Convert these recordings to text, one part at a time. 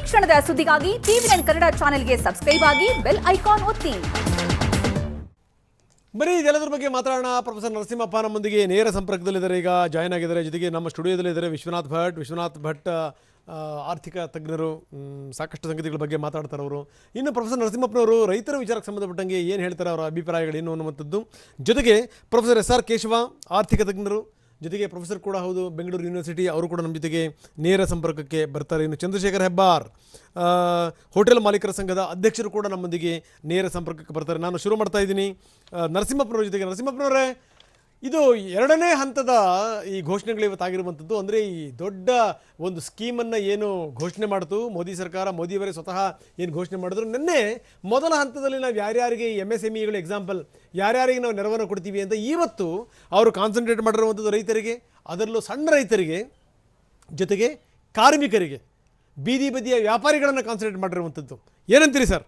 ಕ್ಷಣದ ಸುದ್ದಿಗಾಗಿ ಟಿವಿ9 ಕನ್ನಡ ಚಾನೆಲ್ಗೆ ಸಬ್ಸ್ಕ್ರೈಬ್ ಆಗಿ ಬೆಲ್ ಐಕಾನ್ ಒತ್ತಿ. ಬರೀ ಇದೆಲ್ಲದರ ಬಗ್ಗೆ ಮಾತಾಡೋಣ. ಪ್ರೊಫೆಸರ್ ನರಸಿಂಹಪ್ಪ ನಮ್ಮೊಂದಿಗೆ ನೇರ ಸಂಪರ್ಕದಲ್ಲಿದ್ದಾರೆ, ಈಗ ಜಾಯ್ನ್ ಆಗಿದ್ದಾರೆ. ಜೊತೆಗೆ ನಮ್ಮ ಸ್ಟುಡಿಯೋದಲ್ಲಿದ್ದಾರೆ ವಿಶ್ವನಾಥ್ ಭಟ್ ಆರ್ಥಿಕ ತಜ್ಞರು, ಸಾಕಷ್ಟು ಸಂಗತಿಗಳ ಬಗ್ಗೆ ಮಾತಾಡ್ತಾರೆ ಅವರು. ಇನ್ನು ಪ್ರೊಫೆಸರ್ ನರಸಿಂಹಪ್ಪನವರು ರೈತರ ವಿಚಾರಕ್ಕೆ ಸಂಬಂಧಪಟ್ಟಂಗೆ ಏನು ಹೇಳ್ತಾರೆ, ಅವರ ಅಭಿಪ್ರಾಯಗಳು ಏನು ಅನ್ನುವಂಥದ್ದು. ಜೊತೆಗೆ ಪ್ರೊಫೆಸರ್ SR ಕೇಶವ ಆರ್ಥಿಕ ತಜ್ಞರು, ಜೊತೆಗೆ ಪ್ರೊಫೆಸರ್ ಕೂಡ ಹೌದು, ಬೆಂಗಳೂರು ಯೂನಿವರ್ಸಿಟಿ, ಅವರು ಕೂಡ ನಮ್ಮ ಜೊತೆಗೆ ನೇರ ಸಂಪರ್ಕಕ್ಕೆ ಬರ್ತಾರೆ. ಇನ್ನು ಚಂದ್ರಶೇಖರ್ ಹೆಬ್ಬಾರ್ ಹೋಟೆಲ್ ಮಾಲೀಕರ ಸಂಘದ ಅಧ್ಯಕ್ಷರು ಕೂಡ ನಮ್ಮೊಂದಿಗೆ ನೇರ ಸಂಪರ್ಕಕ್ಕೆ ಬರ್ತಾರೆ. ನಾನು ಶುರು ಮಾಡ್ತಾ ಇದ್ದೀನಿ ನರಸಿಂಹಪ್ಪನವ್ರ ಜೊತೆಗೆ. ನರಸಿಂಹಪ್ಪನವರೇ, ಇದು ಎರಡನೇ ಹಂತದ ಈ ಘೋಷಣೆಗಳು ಇವತ್ತಾಗಿರುವಂಥದ್ದು. ಅಂದರೆ ಈ ದೊಡ್ಡ ಒಂದು ಸ್ಕೀಮನ್ನು ಏನು ಘೋಷಣೆ ಮಾಡ್ತು ಮೋದಿ ಸರ್ಕಾರ, ಮೋದಿಯವರೇ ಸ್ವತಃ ಏನು ಘೋಷಣೆ ಮಾಡಿದ್ರು, ನಿನ್ನೆ ಮೊದಲ ಹಂತದಲ್ಲಿ ನಾವು ಯಾರ್ಯಾರಿಗೆ MSMEಗಳು ಎಕ್ಸಾಂಪಲ್ ಯಾರ್ಯಾರಿಗೆ ನಾವು ನೆರವನ್ನು ಕೊಡ್ತೀವಿ ಅಂತ ಇವತ್ತು ಅವರು ಕಾನ್ಸಂಟ್ರೇಟ್ ಮಾಡಿರುವಂಥದ್ದು ರೈತರಿಗೆ, ಅದರಲ್ಲೂ ಸಣ್ಣ ರೈತರಿಗೆ, ಜೊತೆಗೆ ಕಾರ್ಮಿಕರಿಗೆ, ಬೀದಿ ಬದಿಯ ವ್ಯಾಪಾರಿಗಳನ್ನು ಕಾನ್ಸಂಟ್ರೇಟ್ ಮಾಡಿರುವಂಥದ್ದು. ಏನಂತೀರಿ ಸರ್?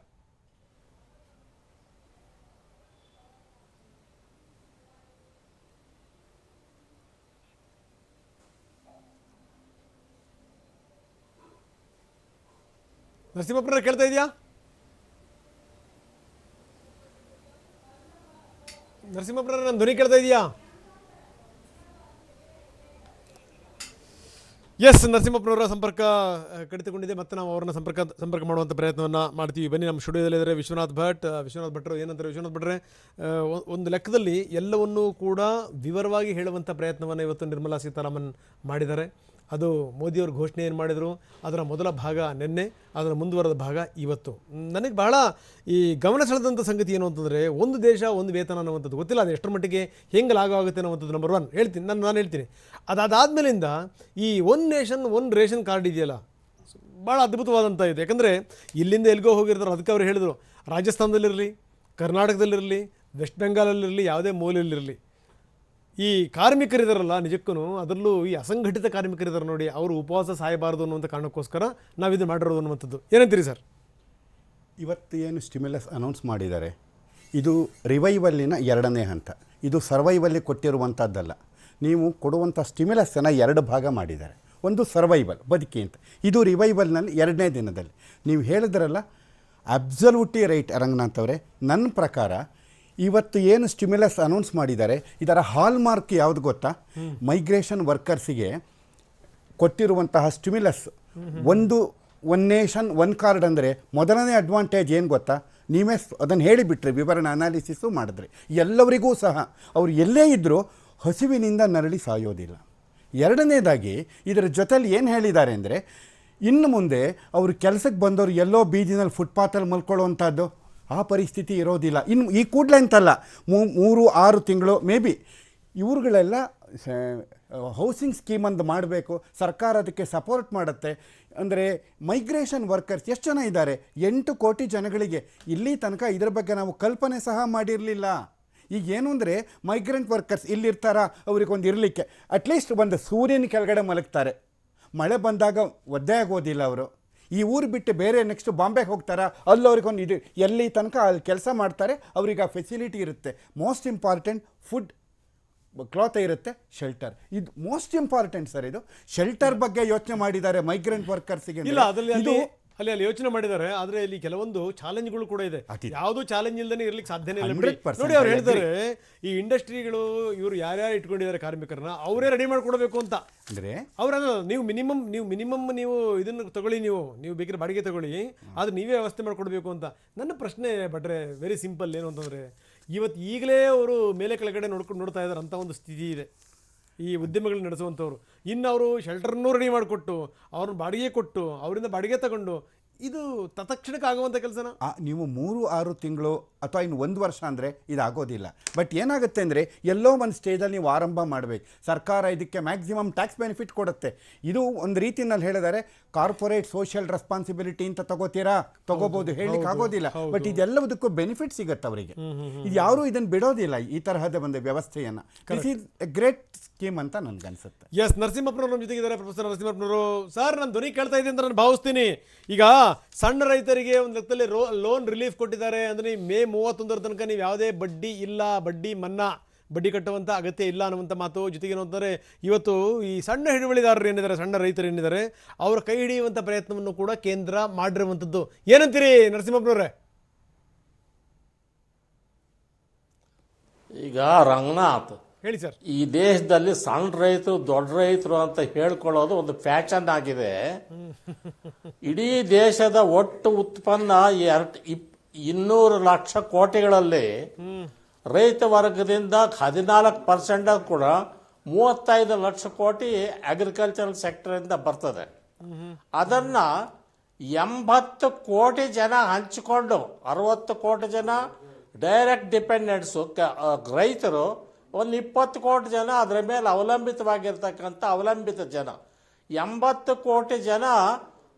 ನರಸಿಂಹಪ್ಪನವ್ರೆ ಕೇಳ್ತಾ ಇದೆಯಾ? ನರಸಿಂಹಪ್ಪನವ್ರೆ, ನನ್ನ ಧ್ವನಿ ಕೇಳ್ತಾ ಇದೆಯಾ? ಎಸ್, ನರಸಿಂಹಪ್ಪನವರ ಸಂಪರ್ಕ ಕಡಿತಗೊಂಡಿದೆ. ಮತ್ತೆ ನಾವು ಅವ್ರನ್ನ ಸಂಪರ್ಕ ಮಾಡುವಂಥ ಪ್ರಯತ್ನವನ್ನು ಮಾಡ್ತೀವಿ. ಬನ್ನಿ, ನಮ್ಮ ಸ್ಟುಡಿಯೋದಲ್ಲಿದ್ದಾರೆ ವಿಶ್ವನಾಥ್ ಭಟ್ರು. ಏನಂತಾರೆ ವಿಶ್ವನಾಥ್ ಭಟ್ರೆ, ಒಂದು ಲೆಕ್ಕದಲ್ಲಿ ಎಲ್ಲವನ್ನೂ ಕೂಡ ವಿವರವಾಗಿ ಹೇಳುವಂಥ ಪ್ರಯತ್ನವನ್ನು ಇವತ್ತು ನಿರ್ಮಲಾ ಸೀತಾರಾಮನ್ ಮಾಡಿದ್ದಾರೆ. ಅದು ಮೋದಿಯವರು ಘೋಷಣೆ ಏನು ಮಾಡಿದರು, ಅದರ ಮೊದಲ ಭಾಗ ನಿನ್ನೆ, ಅದರ ಮುಂದುವರೆದ ಭಾಗ ಇವತ್ತು. ನನಗೆ ಬಹಳ ಈ ಗಮನ ಸೆಳೆದಂಥ ಸಂಗತಿ ಏನು ಅಂತಂದರೆ, ಒಂದು ದೇಶ ಒಂದು ವೇತನ ಅನ್ನುವಂಥದ್ದು ಗೊತ್ತಿಲ್ಲ, ಅದು ಎಷ್ಟರ ಮಟ್ಟಿಗೆ ಹೆಂಗೆ ಲಾಗು ಆಗುತ್ತೆ ಅನ್ನುವಂಥದ್ದು ನಂಬರ್ 1 ಹೇಳ್ತೀನಿ. ನಾನು ಹೇಳ್ತೀನಿ. ಅದಾದಮೇಲಿಂದ ಈ one nation one ration card ಇದೆಯಲ್ಲ, ಭಾಳ ಅದ್ಭುತವಾದಂಥ ಇದು. ಯಾಕಂದರೆ ಇಲ್ಲಿಂದ ಎಲ್ಲಿಗೋ ಹೋಗಿರ್ತಾರೆ, ಅದಕ್ಕೆ ಅವ್ರು ಹೇಳಿದರು, ರಾಜಸ್ಥಾನದಲ್ಲಿರಲಿ, ಕರ್ನಾಟಕದಲ್ಲಿರಲಿ, ವೆಸ್ಟ್ ಬೆಂಗಾಲಲ್ಲಿರಲಿ, ಯಾವುದೇ ಮೂಲೆಯಲ್ಲಿರಲಿ, ಈ ಕಾರ್ಮಿಕರಿದಾರಲ್ಲ ನಿಜಕ್ಕೂ, ಅದರಲ್ಲೂ ಈ ಅಸಂಘಟಿತ ಕಾರ್ಮಿಕರಿದ್ದಾರೆ ನೋಡಿ, ಅವರು ಉಪವಾಸ ಸಾಯಬಾರದು ಅನ್ನುವಂಥ ಕಾರಣಕ್ಕೋಸ್ಕರ ನಾವು ಇದು ಮಾಡಿರೋದು ಅನ್ನುವಂಥದ್ದು. ಏನಂತೀರಿ ಸರ್? ಇವತ್ತು ಏನು ಸ್ಟಿಮ್ಯುಲಸ್ ಅನೌನ್ಸ್ ಮಾಡಿದ್ದಾರೆ, ಇದು ರಿವೈವಲ್ಲಿನ ಎರಡನೇ ಹಂತ. ಇದು ಸರ್ವೈವಲ್ಲಿ ಕೊಟ್ಟಿರುವಂಥದ್ದಲ್ಲ. ನೀವು ಕೊಡುವಂಥ ಸ್ಟಿಮ್ಯುಲಸ್ಸನ್ನು 2 ಭಾಗ ಮಾಡಿದ್ದಾರೆ. ಒಂದು ಸರ್ವೈವಲ್, ಬದುಕಿ ಅಂತ. ಇದು ರಿವೈವಲ್ನಲ್ಲಿ 2ನೇ ದಿನದಲ್ಲಿ. ನೀವು ಹೇಳಿದ್ರಲ್ಲ, ಅಬ್ಸಲ್ಯೂಟ್ಲಿ ರೈಟ್ ರಂಗನಾಥ್ ಅವರೇ. ನನ್ನ ಪ್ರಕಾರ ಇವತ್ತು ಏನು ಸ್ಟಿಮ್ಯುಲಸ್ ಅನೌನ್ಸ್ ಮಾಡಿದ್ದಾರೆ, ಇದರ ಹಾಲ್ ಮಾರ್ಕ್ ಯಾವುದು ಗೊತ್ತಾ? ಮೈಗ್ರೇಷನ್ ವರ್ಕರ್ಸಿಗೆ ಕೊಟ್ಟಿರುವಂತಹ stimulus one nation one card ಅಂದರೆ ಮೊದಲನೇ ಅಡ್ವಾಂಟೇಜ್ ಏನು ಗೊತ್ತಾ? ನೀವೇ ಅದನ್ನು ಹೇಳಿಬಿಟ್ರಿ, ವಿವರಣೆ ಅನಾಲಿಸಿಸು ಮಾಡಿದ್ರಿ. ಎಲ್ಲವರಿಗೂ ಸಹ ಅವರು ಎಲ್ಲೇ ಇದ್ದರೂ ಹಸಿವಿನಿಂದ ನರಳಿ ಸಾಯೋದಿಲ್ಲ. ಎರಡನೇದಾಗಿ ಇದರ ಜೊತೆಲಿ ಏನು ಹೇಳಿದ್ದಾರೆ ಅಂದರೆ, ಇನ್ನು ಮುಂದೆ ಅವರು ಕೆಲಸಕ್ಕೆ ಬಂದವರು ಎಲ್ಲೋ ಬೀದಿನಲ್ಲಿ ಫುಟ್ಪಾತಲ್ಲಿ ಮಲ್ಕೊಳ್ಳುವಂಥದ್ದು ಆ ಪರಿಸ್ಥಿತಿ ಇರೋದಿಲ್ಲ. ಇನ್ನು ಈ ಕೂಡಲೇ ಅಂತಲ್ಲ, 3-6 ತಿಂಗಳು ಮೇ ಬಿ ಇವ್ರುಗಳೆಲ್ಲ ಹೌಸಿಂಗ್ ಸ್ಕೀಮ್ ಅಂತ ಮಾಡಬೇಕು. ಸರ್ಕಾರ ಅದಕ್ಕೆ ಸಪೋರ್ಟ್ ಮಾಡುತ್ತೆ. ಅಂದರೆ ಮೈಗ್ರೇಷನ್ ವರ್ಕರ್ಸ್ ಎಷ್ಟು ಜನ ಇದ್ದಾರೆ? 8 ಕೋಟಿ ಜನಗಳಿಗೆ. ಇಲ್ಲಿ ತನಕ ಇದರ ಬಗ್ಗೆ ನಾವು ಕಲ್ಪನೆ ಸಹ ಮಾಡಿರಲಿಲ್ಲ. ಈಗ ಏನು ಅಂದರೆ, ಮೈಗ್ರೆಂಟ್ ವರ್ಕರ್ಸ್ ಇಲ್ಲಿರ್ತಾರ, ಅವ್ರಿಗೊಂದು ಇರಲಿಕ್ಕೆ ಅಟ್ಲೀಸ್ಟ್ ಒಂದು ಸೂರ್ಯನ ಕೆಳಗಡೆ ಮಲಗ್ತಾರೆ. ಮಳೆ ಬಂದಾಗ ಒದ್ದೆ ಆಗೋದಿಲ್ಲ ಅವರು. ಈ ಊರು ಬಿಟ್ಟು ಬೇರೆ ನೆಕ್ಸ್ಟ್ ಬಾಂಬೆಗೆ ಹೋಗ್ತಾರ, ಅಲ್ಲವ್ರಿಗೊಂದು ಇದು ಎಲ್ಲಿ ತನಕ ಅಲ್ಲಿ ಕೆಲಸ ಮಾಡ್ತಾರೆ, ಅವ್ರಿಗೆ ಆ ಫೆಸಿಲಿಟಿ ಇರುತ್ತೆ. ಮೋಸ್ಟ್ ಇಂಪಾರ್ಟೆಂಟ್ ಫುಡ್, ಕ್ಲಾತ್ ಇರುತ್ತೆ, ಶೆಲ್ಟರ್. ಇದು ಮೋಸ್ಟ್ ಇಂಪಾರ್ಟೆಂಟ್ ಸರ್. ಇದು ಶೆಲ್ಟರ್ ಬಗ್ಗೆ ಯೋಚನೆ ಮಾಡಿದ್ದಾರೆ ಮೈಗ್ರೆಂಟ್ ವರ್ಕರ್ಸ್ಗೆ. ಇಲ್ಲ, ಅಲ್ಲಿ ಯೋಚನೆ ಮಾಡಿದ್ದಾರೆ. ಆದರೆ ಇಲ್ಲಿ ಕೆಲವೊಂದು ಚಾಲೆಂಜ್ಗಳು ಕೂಡ ಇದೆ. ಯಾವುದು ಚಾಲೆಂಜ್ ಇಲ್ಲದೇ ಇರ್ಲಿಕ್ಕೆ ಸಾಧ್ಯನೇ ಇಲ್ಲ. ನೋಡಿ, ಅವ್ರು ಹೇಳ್ತಾರೆ, ಈ ಇಂಡಸ್ಟ್ರಿಗಳು ಇವರು ಯಾರ್ಯಾರು ಇಟ್ಕೊಂಡಿದ್ದಾರೆ ಕಾರ್ಮಿಕರನ್ನ, ಅವರೇ ರೆಡಿ ಮಾಡ್ಕೊಡ್ಬೇಕು ಅಂತ. ಅಂದರೆ ಅವ್ರನ್ನ ನೀವು ಮಿನಿಮಮ್ ನೀವು ಇದನ್ನು ತಗೊಳ್ಳಿ, ನೀವು ಬೇಕಿದ್ರೆ ಬಾಡಿಗೆ ತಗೊಳ್ಳಿ, ಆದ್ರೆ ನೀವೇ ವ್ಯವಸ್ಥೆ ಮಾಡ್ಕೊಡ್ಬೇಕು ಅಂತ. ನನ್ನ ಪ್ರಶ್ನೆ ಬಟ್ರೆ ವೆರಿ ಸಿಂಪಲ್. ಏನು ಅಂತಂದರೆ, ಈಗಲೇ ಅವರು ಮೇಲೆ ಕೆಳಗಡೆ ನೋಡ್ತಾ ಇದ್ದಾರೆ ಅಂತ ಒಂದು ಸ್ಥಿತಿ ಇದೆ ಈ ಉದ್ಯಮಗಳು ನಡೆಸುವಂಥವ್ರು. ಇನ್ನು ಅವರು ಶೆಲ್ಟರ್ನೂ ರೆಡಿ ಮಾಡಿಕೊಟ್ಟು, ಅವ್ರನ್ನ ಬಾಡಿಗೆ ಕೊಟ್ಟು, ಅವರಿಂದ ಬಾಡಿಗೆ ತಗೊಂಡು, ಇದು ತತ್ಕ್ಷಣಕ್ಕೆ ಆಗುವಂಥ ಕೆಲಸನ? ನೀವು 3-6 ತಿಂಗಳು ಅಥವಾ ಇನ್ನು 1 ವರ್ಷ ಅಂದರೆ ಇದಾಗೋದಿಲ್ಲ. ಬಟ್ ಏನಾಗುತ್ತೆ ಅಂದರೆ, ಎಲ್ಲೋ ಒಂದು ಸ್ಟೇಜಲ್ಲಿ ನೀವು ಆರಂಭ ಮಾಡಬೇಕು. ಸರ್ಕಾರ ಇದಕ್ಕೆ ಮ್ಯಾಕ್ಸಿಮಮ್ ಟ್ಯಾಕ್ಸ್ ಬೆನಿಫಿಟ್ ಕೊಡುತ್ತೆ. ಇದು ಒಂದು ರೀತಿಯಲ್ಲಿ ಹೇಳಿದರೆ ಕಾರ್ಪೊರೇಟ್ ಸೋಷಿಯಲ್ ರೆಸ್ಪಾನ್ಸಿಬಿಲಿಟಿ ಅಂತ ತಗೋಬೋದು, ಹೇಳಲಿಕ್ಕೆ ಆಗೋದಿಲ್ಲ. ಬಟ್ ಇದೆಲ್ಲದಕ್ಕೂ ಬೆನಿಫಿಟ್ ಸಿಗುತ್ತೆ ಅವರಿಗೆ. ಇದು ಯಾರೂ ಇದನ್ನು ಬಿಡೋದಿಲ್ಲ, ಈ ತರಹದ ಒಂದು ವ್ಯವಸ್ಥೆಯನ್ನು. This is A great scheme ಅಂತ ನನಗನ್ಸುತ್ತೆ. ಎಸ್, ನರಸಿಂಹಪ್ಪನವರು ನಮ್ಮ ಜೊತೆಗಿದ್ದಾರೆ. ಪ್ರೊಫೆಸರ್ ನರಸಿಂಹಪ್ಪನವರು ಸರ್, ನಾನು ಧ್ವನಿ ಕೇಳ್ತಾ ಇದೆ ಅಂತ ನಾನು ಭಾವಿಸ್ತೀನಿ. ಈಗ ಸಣ್ಣ ರೈತರಿಗೆ ಒಂದು ಲೆಕ್ಕದಲ್ಲಿ ಲೋನ್ ರಿಲೀಫ್ ಕೊಟ್ಟಿದ್ದಾರೆ ಅಂದರೆ, ಮೇ 31 ತನಕ ನೀವು ಯಾವುದೇ ಬಡ್ಡಿ ಇಲ್ಲ, ಬಡ್ಡಿ ಮನ್ನಾ ಬಡ್ಡಿ ಕಟ್ಟುವಂಥ ಅಗತ್ಯ ಇಲ್ಲ ಅನ್ನುವಂಥ ಮಾತು. ಜೊತೆಗೆ ಏನಂತಾರೆ, ಇವತ್ತು ಈ ಸಣ್ಣ ಹಿಡುವಳಿದಾರರು ಏನಿದ್ದಾರೆ, ಸಣ್ಣ ರೈತರು ಏನಿದ್ದಾರೆ, ಅವರ ಕೈ ಹಿಡಿಯುವಂಥ ಪ್ರಯತ್ನವನ್ನು ಕೂಡ ಕೇಂದ್ರ ಮಾಡಿರುವಂಥದ್ದು. ಏನಂತೀರಿ ನರಸಿಂಹಪ್ಪನವ್ರೆ? ಈಗ ರಂಗನಾಥ್, ಹೇಳಿ ಸರ್. ಈ ದೇಶದಲ್ಲಿ ಸಣ್ಣ ರೈತರು ದೊಡ್ಡ ರೈತರು ಅಂತ ಹೇಳ್ಕೊಳ್ಳೋದು ಒಂದು ಫ್ಯಾಷನ್ ಆಗಿದೆ. ಇಡೀ ದೇಶದ ಒಟ್ಟು ಉತ್ಪನ್ನ 200 ಲಕ್ಷ ಕೋಟಿಗಳಲ್ಲಿ ರೈತ ವರ್ಗದಿಂದ 14% ಕೂಡ 35 ಲಕ್ಷ ಕೋಟಿ ಅಗ್ರಿಕಲ್ಚರಲ್ ಸೆಕ್ಟರ್ ಇಂದ ಬರ್ತದೆ. ಅದನ್ನ 80 ಕೋಟಿ ಜನ ಹಂಚಿಕೊಂಡು 60 ಕೋಟಿ ಜನ ಡೈರೆಕ್ಟ್ ಡಿಪೆಂಡೆಂಟ್ಸು ರೈತರು, ಒಂದು 20 ಕೋಟಿ ಜನ ಅದರ ಮೇಲೆ ಅವಲಂಬಿತವಾಗಿರ್ತಕ್ಕಂಥ ಅವಲಂಬಿತ ಜನ. 80 ಕೋಟಿ ಜನ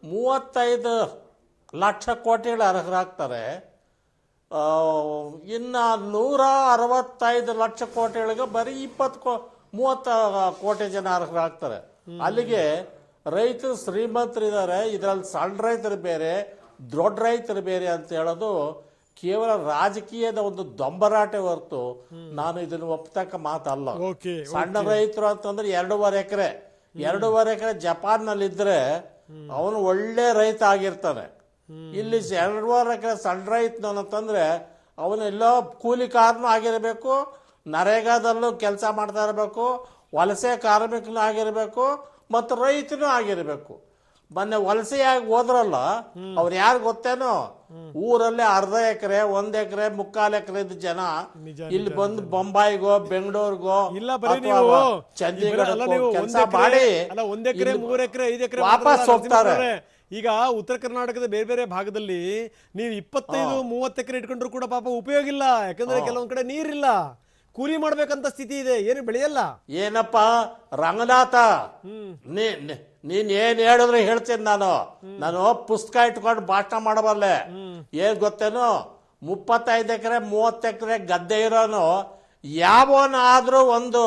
35 ಲಕ್ಷ ಕೋಟಿಗಳ ಅರ್ಹರಾಗ್ತಾರೆ. ಇನ್ನು 165 ಲಕ್ಷ ಕೋಟಿಗಳಿಗೆ ಬರೀ 30 ಕೋಟಿ ಜನ ಅರ್ಹರಾಗ್ತಾರೆ. ಅಲ್ಲಿಗೆ ರೈತರು ಶ್ರೀಮಂತರಿದ್ದಾರೆ. ಇದರಲ್ಲಿ ಸಣ್ಣ ರೈತರು ಬೇರೆ, ದೊಡ್ಡ ರೈತರು ಬೇರೆ ಅಂತ ಹೇಳೋದು ಕೇವಲ ರಾಜಕೀಯದ ಒಂದು ದೊಂಬರಾಟೆ ಹೊರತು ನಾನು ಇದನ್ನು ಒಪ್ಪತಕ್ಕ ಮಾತಲ್ಲ. ಸಣ್ಣ ರೈತರು ಅಂತಂದ್ರೆ 2.5 ಎಕರೆ ಜಪಾನ್ ನಲ್ಲಿ ಇದ್ರೆ ಅವನು ಒಳ್ಳೆ ರೈತ ಆಗಿರ್ತಾನೆ. ಇಲ್ಲಿ 2.5 ಎಕರೆ ಸಣ್ಣ ರೈತನಂತಂದ್ರೆ ಅವನೆಲ್ಲೋ ಕೂಲಿಕಾರನೂ ಆಗಿರಬೇಕು, ನರೇಗಾದಲ್ಲೂ ಕೆಲಸ ಮಾಡ್ತಾ ಇರಬೇಕು, ವಲಸೆ ಕಾರ್ಮಿಕನೂ ಆಗಿರಬೇಕು, ಮತ್ತು ರೈತನೂ ಆಗಿರಬೇಕು. ಮೊನ್ನೆ ವಲಸೆಯಾಗಿ ಹೋದ್ರಲ್ಲ, ಅವ್ರು ಯಾರು ಗೊತ್ತೇನೋ, ಊರಲ್ಲೇ 1/2 ಎಕರೆ 1 ಎಕರೆ 3/4 ಎಕರೆ ಇದ್ದ ಜನ ಇಲ್ಲಿ ಬಂದು ಬೊಂಬಾಯಿಗೋ ಬೆಂಗಳೂರಿಗೋ ಚಂಡೀಗಢ ಕೆಲಸ ಮಾಡಿ 1 ಎಕರೆ 3 ಎಕರೆ 5 ಎಕರೆ ವಾಪಸ್ ಹೋಗ್ತಾರೆ. ಈಗ ಉತ್ತರ ಕರ್ನಾಟಕದ ಬೇರೆ ಬೇರೆ ಭಾಗದಲ್ಲಿ ನೀವು 25-30 ಎಕರೆ ಇಟ್ಕೊಂಡ್ರು ಕೂಡ ಪಾಪ ಉಪಯೋಗ ಇಲ್ಲ. ಯಾಕಂದ್ರೆ ಕೆಲವೊಂದ್ ಕಡೆ ನೀರಿಲ್ಲ, ಕೂಲಿ ಮಾಡ್ಬೇಕಂತ ಸ್ಥಿತಿ ಇದೆ, ಏನು ಬೆಳೆಯಲ್ಲ. ಏನಪ್ಪ ರಂಗನಾಥ, ನೀನ್ ಏನ್ ಹೇಳಿದ್ರೆ ಹೇಳ್ತೀನಿ. ನಾನು ಪುಸ್ತಕ ಇಟ್ಕೊಂಡು ಭಾಷಣ ಮಾಡಬಲ್ಲೆ. ಏನ್ ಗೊತ್ತೇನು, 35 ಎಕರೆ 30 ಎಕರೆ ಗದ್ದೆ ಇರೋನು ಯಾವನಾದ್ರೂ ಒಂದು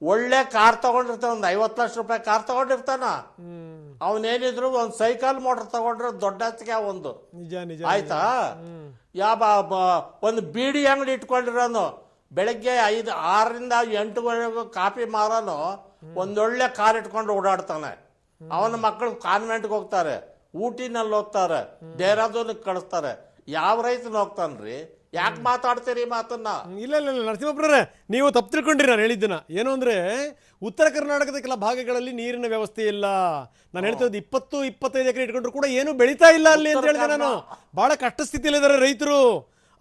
ಒಳ್ಳೆ ಕಾರ್ ತಗೊಂಡಿರ್ತಾನ, ಒಂದು 50 ಲಕ್ಷ ರೂಪಾಯಿ ಕಾರ್ ತಗೊಂಡಿರ್ತಾನ. ಅವನೇನಿದ್ರು ಒಂದು ಸೈಕಲ್ ಮೋಟರ್ ತಗೊಂಡ್ರೆ ದೊಡ್ಡತ್ತಿಗೆ ಒಂದು ಆಯ್ತಾ. ಒಂದು ಬೀಡಿ ಅಂಗಡಿ ಇಟ್ಕೊಂಡಿರೋನು ಬೆಳಗ್ಗೆ 6ರಿಂದ 8 ಕಾಫಿ ಮಾರೋನು ಒಂದೊಳ್ಳೆ ಕಾರ್ ಇಟ್ಕೊಂಡು ಓಡಾಡ್ತಾನೆ. ಅವನ ಮಕ್ಕಳು ಕಾನ್ವೆಂಟ್ಗೆ ಹೋಗ್ತಾರೆ, ಊಟಿನಲ್ಲಿ ಹೋಗ್ತಾರೆ, ದೇಹರಾದೂನಿಗೆ ಕಳಿಸ್ತಾರೆ. ಯಾವ ರೈತನ ಹೋಗ್ತಾನ್ರಿ? ಯಾಕೆ ಮಾತಾಡ್ತೀರಿ ಮಾತನ್ನ? ಇಲ್ಲ ಇಲ್ಲ ಇಲ್ಲ ನರಸಿಂಹಪ್ಪನವ್ರೆ, ನೀವು ತಪ್ಪು ತಿಳ್ಕೊಂಡ್ರಿ ನಾನು ಹೇಳಿದ್ದನ್ನ. ಏನು ಅಂದ್ರೆ ಉತ್ತರ ಕರ್ನಾಟಕದ ಕೆಲ ಭಾಗಗಳಲ್ಲಿ ನೀರಿನ ವ್ಯವಸ್ಥೆ ಇಲ್ಲ. ನಾನು ಹೇಳ್ತಿರೋದು 20-25 ಎಕರೆ ಇಟ್ಕೊಂಡ್ರು ಕೂಡ ಏನು ಬೆಳೀತಾ ಇಲ್ಲ ಅಲ್ಲಿ ಅಂತ ಹೇಳಿದೆ. ನಾನು ಬಹಳ ಕಷ್ಟ ಸ್ಥಿತಿಯಲ್ಲಿ ಇದ್ದಾರೆ ರೈತರು,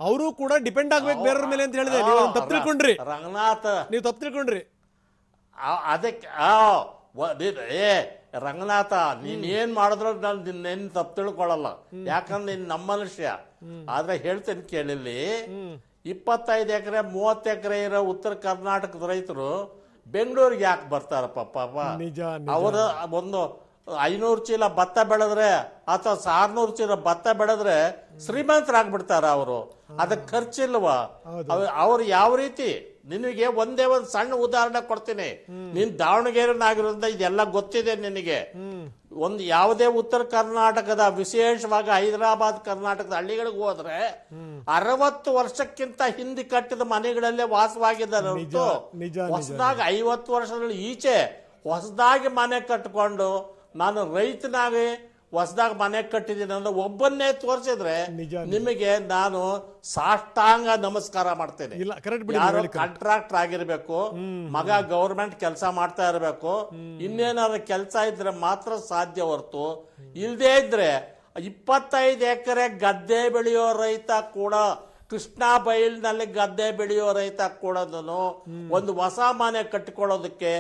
ಅವರು ಕೂಡ ಡಿಪೆಂಡ್ ಆಗ್ಬೇಕು ಬೇರೆಯವ್ರ ಮೇಲೆ ಅಂತ ಹೇಳಿದೆ. ನೀವು ತಪ್ಪು ತಿಳ್ಕೊಂಡ್ರಿ ರಂಗನಾಥ್, ನೀವು ತಪ್ಪು ತಿಳ್ಕೊಂಡ್ರಿ. ಅದಕ್ಕೆ ರಂಗನಾಥ, ನೀನ್ ಏನ್ ಮಾಡಿದ್ರು ನಾನು ನಿನ್ನೇನು ತಪ್ಪು ತಿಳ್ಕೊಳ್ಳಲ್ಲ. ಯಾಕಂದ್ರೆ ನೀನ್ ನಮ್ಮ ಮನುಷ್ಯ. ಆದ್ರೆ ಹೇಳ್ತೇನೆ ಕೇಳಿಲ್ಲಿ, 25 ಎಕರೆ 30 ಎಕರೆ ಇರೋ ಉತ್ತರ ಕರ್ನಾಟಕದ ರೈತರು ಬೆಂಗಳೂರಿಗೆ ಯಾಕೆ ಬರ್ತಾರಪ್ಪ? ಪಾಪ ಅವರ ಒಂದು 500 ಚೀಲ ಭತ್ತ ಬೆಳೆದ್ರೆ ಅಥವಾ 600 ಚೀಲ ಭತ್ತ ಬೆಳೆದ್ರೆ ಶ್ರೀಮಂತರಾಗ್ಬಿಡ್ತಾರ ಅವರು. ಅದಕ್ಕೆ ಖರ್ಚಿಲ್ವಾ? ಅವ್ರು ಯಾವ ರೀತಿ? ನಿನಗೆ ಒಂದೇ ಒಂದು ಸಣ್ಣ ಉದಾಹರಣೆ ಕೊಡ್ತೀನಿ. ನೀನ್ ದಾವಣಗೆರೆನಾಗಿರೋದ್ರಿಂದ ಇದೆಲ್ಲ ಗೊತ್ತಿದೆ ನಿನಗೆ. ಒಂದು ಯಾವುದೇ ಉತ್ತರ ಕರ್ನಾಟಕದ, ವಿಶೇಷವಾಗಿ ಹೈದರಾಬಾದ್ ಕರ್ನಾಟಕದ ಹಳ್ಳಿಗಳಿಗೆ ಹೋದ್ರೆ 60 ವರ್ಷಕ್ಕಿಂತ ಹಿಂದೆ ಕಟ್ಟಿದ ಮನೆಗಳಲ್ಲೇ ವಾಸವಾಗಿದ್ದಾರೆ ಹೊರತು ಹೊಸದಾಗಿ 50 ವರ್ಷದಲ್ಲಿ ಈಚೆ ಹೊಸದಾಗಿ ಮನೆ ಕಟ್ಟಿಕೊಂಡು ನಾನು ರೈತನಾಗಿ ಹೊಸದಾಗಿ ಮನೆ ಕಟ್ಟಿದ್ದೀನಿ ಅಂದ್ರೆ ಒಬ್ಬನ್ನೇ ತೋರಿಸಿದ್ರೆ ನಿಮಗೆ ನಾನು ಸಾಷ್ಟಾಂಗ ನಮಸ್ಕಾರ ಮಾಡ್ತೇನೆ. ಯಾರೋ ಕಾಂಟ್ರಾಕ್ಟರ್ ಆಗಿರ್ಬೇಕು, ಮಗ ಗೌರ್ಮೆಂಟ್ ಕೆಲಸ ಮಾಡ್ತಾ ಇರಬೇಕು, ಇನ್ನೇನಾದ್ರು ಕೆಲಸ ಇದ್ರೆ ಮಾತ್ರ ಸಾಧ್ಯ ಹೊರತು ಇಲ್ಲದೆ ಇದ್ರೆ 25 ಎಕರೆ ಗದ್ದೆ ಬೆಳೆಯೋ ರೈತ ಕೂಡ, ಕೃಷ್ಣಾ ಬೈಲ್ನಲ್ಲಿ ಗದ್ದೆ ಬೆಳೆಯೋ ರೈತ ಕೂಡ ಒಂದು ಹೊಸ ಮನೆ ಕಟ್ಟಿಕೊಳ್ಳೋದಕ್ಕೆ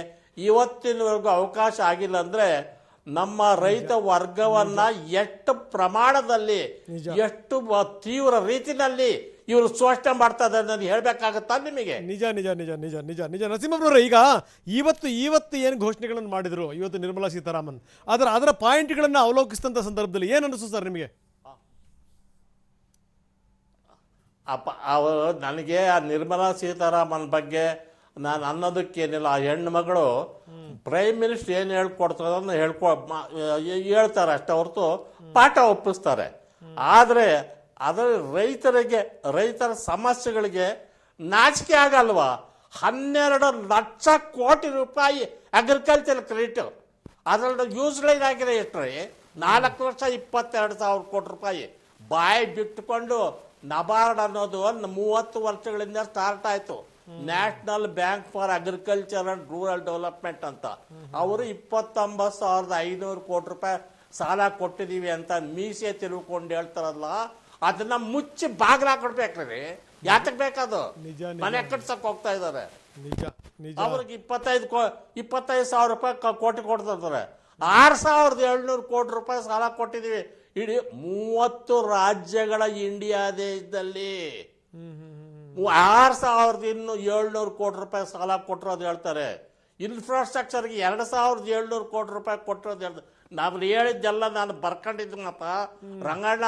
ಇವತ್ತಿನವರೆಗೂ ಅವಕಾಶ ಆಗಿಲ್ಲ. ಅಂದ್ರೆ ನಮ್ಮ ರೈತ ವರ್ಗವನ್ನ ಎಷ್ಟು ಪ್ರಮಾಣದಲ್ಲಿ, ಎಷ್ಟು ತೀವ್ರ ರೀತಿಯಲ್ಲಿ ಇವರು ಶೋಷಣೆ ಮಾಡ್ತಾ ಇದ್ದಾರೆ ನಾನು ಹೇಳ್ಬೇಕಾಗತ್ತಾ ನಿಮಗೆ? ನಿಜ ನಿಜ ನಿಜ ನಿಜ ನಿಜ ನಿಜ ನರಸಿಂಹಪ್ಪನವ್ರೆ, ಈಗ ಇವತ್ತು ಏನು ಘೋಷಣೆಗಳನ್ನು ಮಾಡಿದ್ರು ಇವತ್ತು ನಿರ್ಮಲಾ ಸೀತಾರಾಮನ್, ಅದರ ಪಾಯಿಂಟ್ಗಳನ್ನು ಅವಲೋಕಿಸಿದಂಥ ಸಂದರ್ಭದಲ್ಲಿ ಏನು ಅನಿಸ್ತು ಸರ್ ನಿಮಗೆ? ನನಗೆ ಆ ನಿರ್ಮಲಾ ಸೀತಾರಾಮನ್ ಬಗ್ಗೆ ನಾನು ಅನ್ನೋದಕ್ಕೇನಿಲ್ಲ. ಆ ಹೆಣ್ಣು ಮಗಳು ಪ್ರೈಮ್ ಮಿನಿಸ್ಟರ್ ಏನು ಹೇಳ್ಕೊಡ್ತಾರ ಹೇಳ್ತಾರೆ ಅಷ್ಟೇ ಹೊರತು ಪಾಠ ಒಪ್ಪಿಸ್ತಾರೆ. ಆದರೆ ಅದರ ರೈತರ ಸಮಸ್ಯೆಗಳಿಗೆ ನಾಚಿಕೆ ಆಗಲ್ವಾ? 12 ಲಕ್ಷ ಕೋಟಿ ರೂಪಾಯಿ ಅಗ್ರಿಕಲ್ಚರ್ ಕ್ರೆಡಿಟ್. ಅದರಲ್ಲಿ ಯೂಸ್ಲೈನ್ ಆಗಿದೆ ಎಷ್ಟ್ರಿ? 4,22,000 ಕೋಟಿ ರೂಪಾಯಿ. ಬಾಯಿ ಬಿಟ್ಟುಕೊಂಡು ನಬಾರ್ಡ್ ಅನ್ನೋದು 30 ವರ್ಷಗಳಿಂದ ಸ್ಟಾರ್ಟ್ ಆಯ್ತು. National bank for agriculture and rural development ಅಂತ. ಅವರು 29,500 ಕೋಟಿ ರೂಪಾಯಿ ಸಾಲ ಕೊಟ್ಟಿದೀವಿ ಅಂತ ಮೀಸೆ ತಿರುಗಿಕೊಂಡು ಹೇಳ್ತಾರಲ್ಲ, ಅದನ್ನ ಮುಚ್ಚಿ ಬಾಗಿಲು ಹಾಕೊಡ್ಬೇಕ್ರಿ. ಯಾತಕ್ ಬೇಕದು? ಮನೆ ಕಟ್ಸಕ್ ಹೋಗ್ತಾ ಇದಾರೆ. ಅವ್ರಿಗೆ 25,000 ರೂಪಾಯಿ ಕೋಟಿ ಕೊಡ್ತಿದ್ದಾರೆ. 6,700 ಕೋಟಿ ರೂಪಾಯಿ ಸಾಲ ಕೊಟ್ಟಿದೀವಿ ಇಡೀ 30 ರಾಜ್ಯಗಳ ಇಂಡಿಯಾ ದೇಶದಲ್ಲಿ. 6,700 ಕೋಟಿ ರೂಪಾಯಿ ಸಾಲ ಕೊಟ್ಟಿರೋದು ಹೇಳ್ತಾರೆ. ಇನ್ಫ್ರಾಸ್ಟ್ರಕ್ಚರ್ಗೆ 2,700 ಕೋಟಿ ರೂಪಾಯಿ ಕೊಟ್ಟಿರೋದು ಹೇಳ್ತಾರೆ. ನಾವು ಹೇಳಿದ್ದೆಲ್ಲ ನಾನು ಬರ್ಕೊಂಡಿದ್ದೀನಪ್ಪ ರಂಗಣ್ಣ,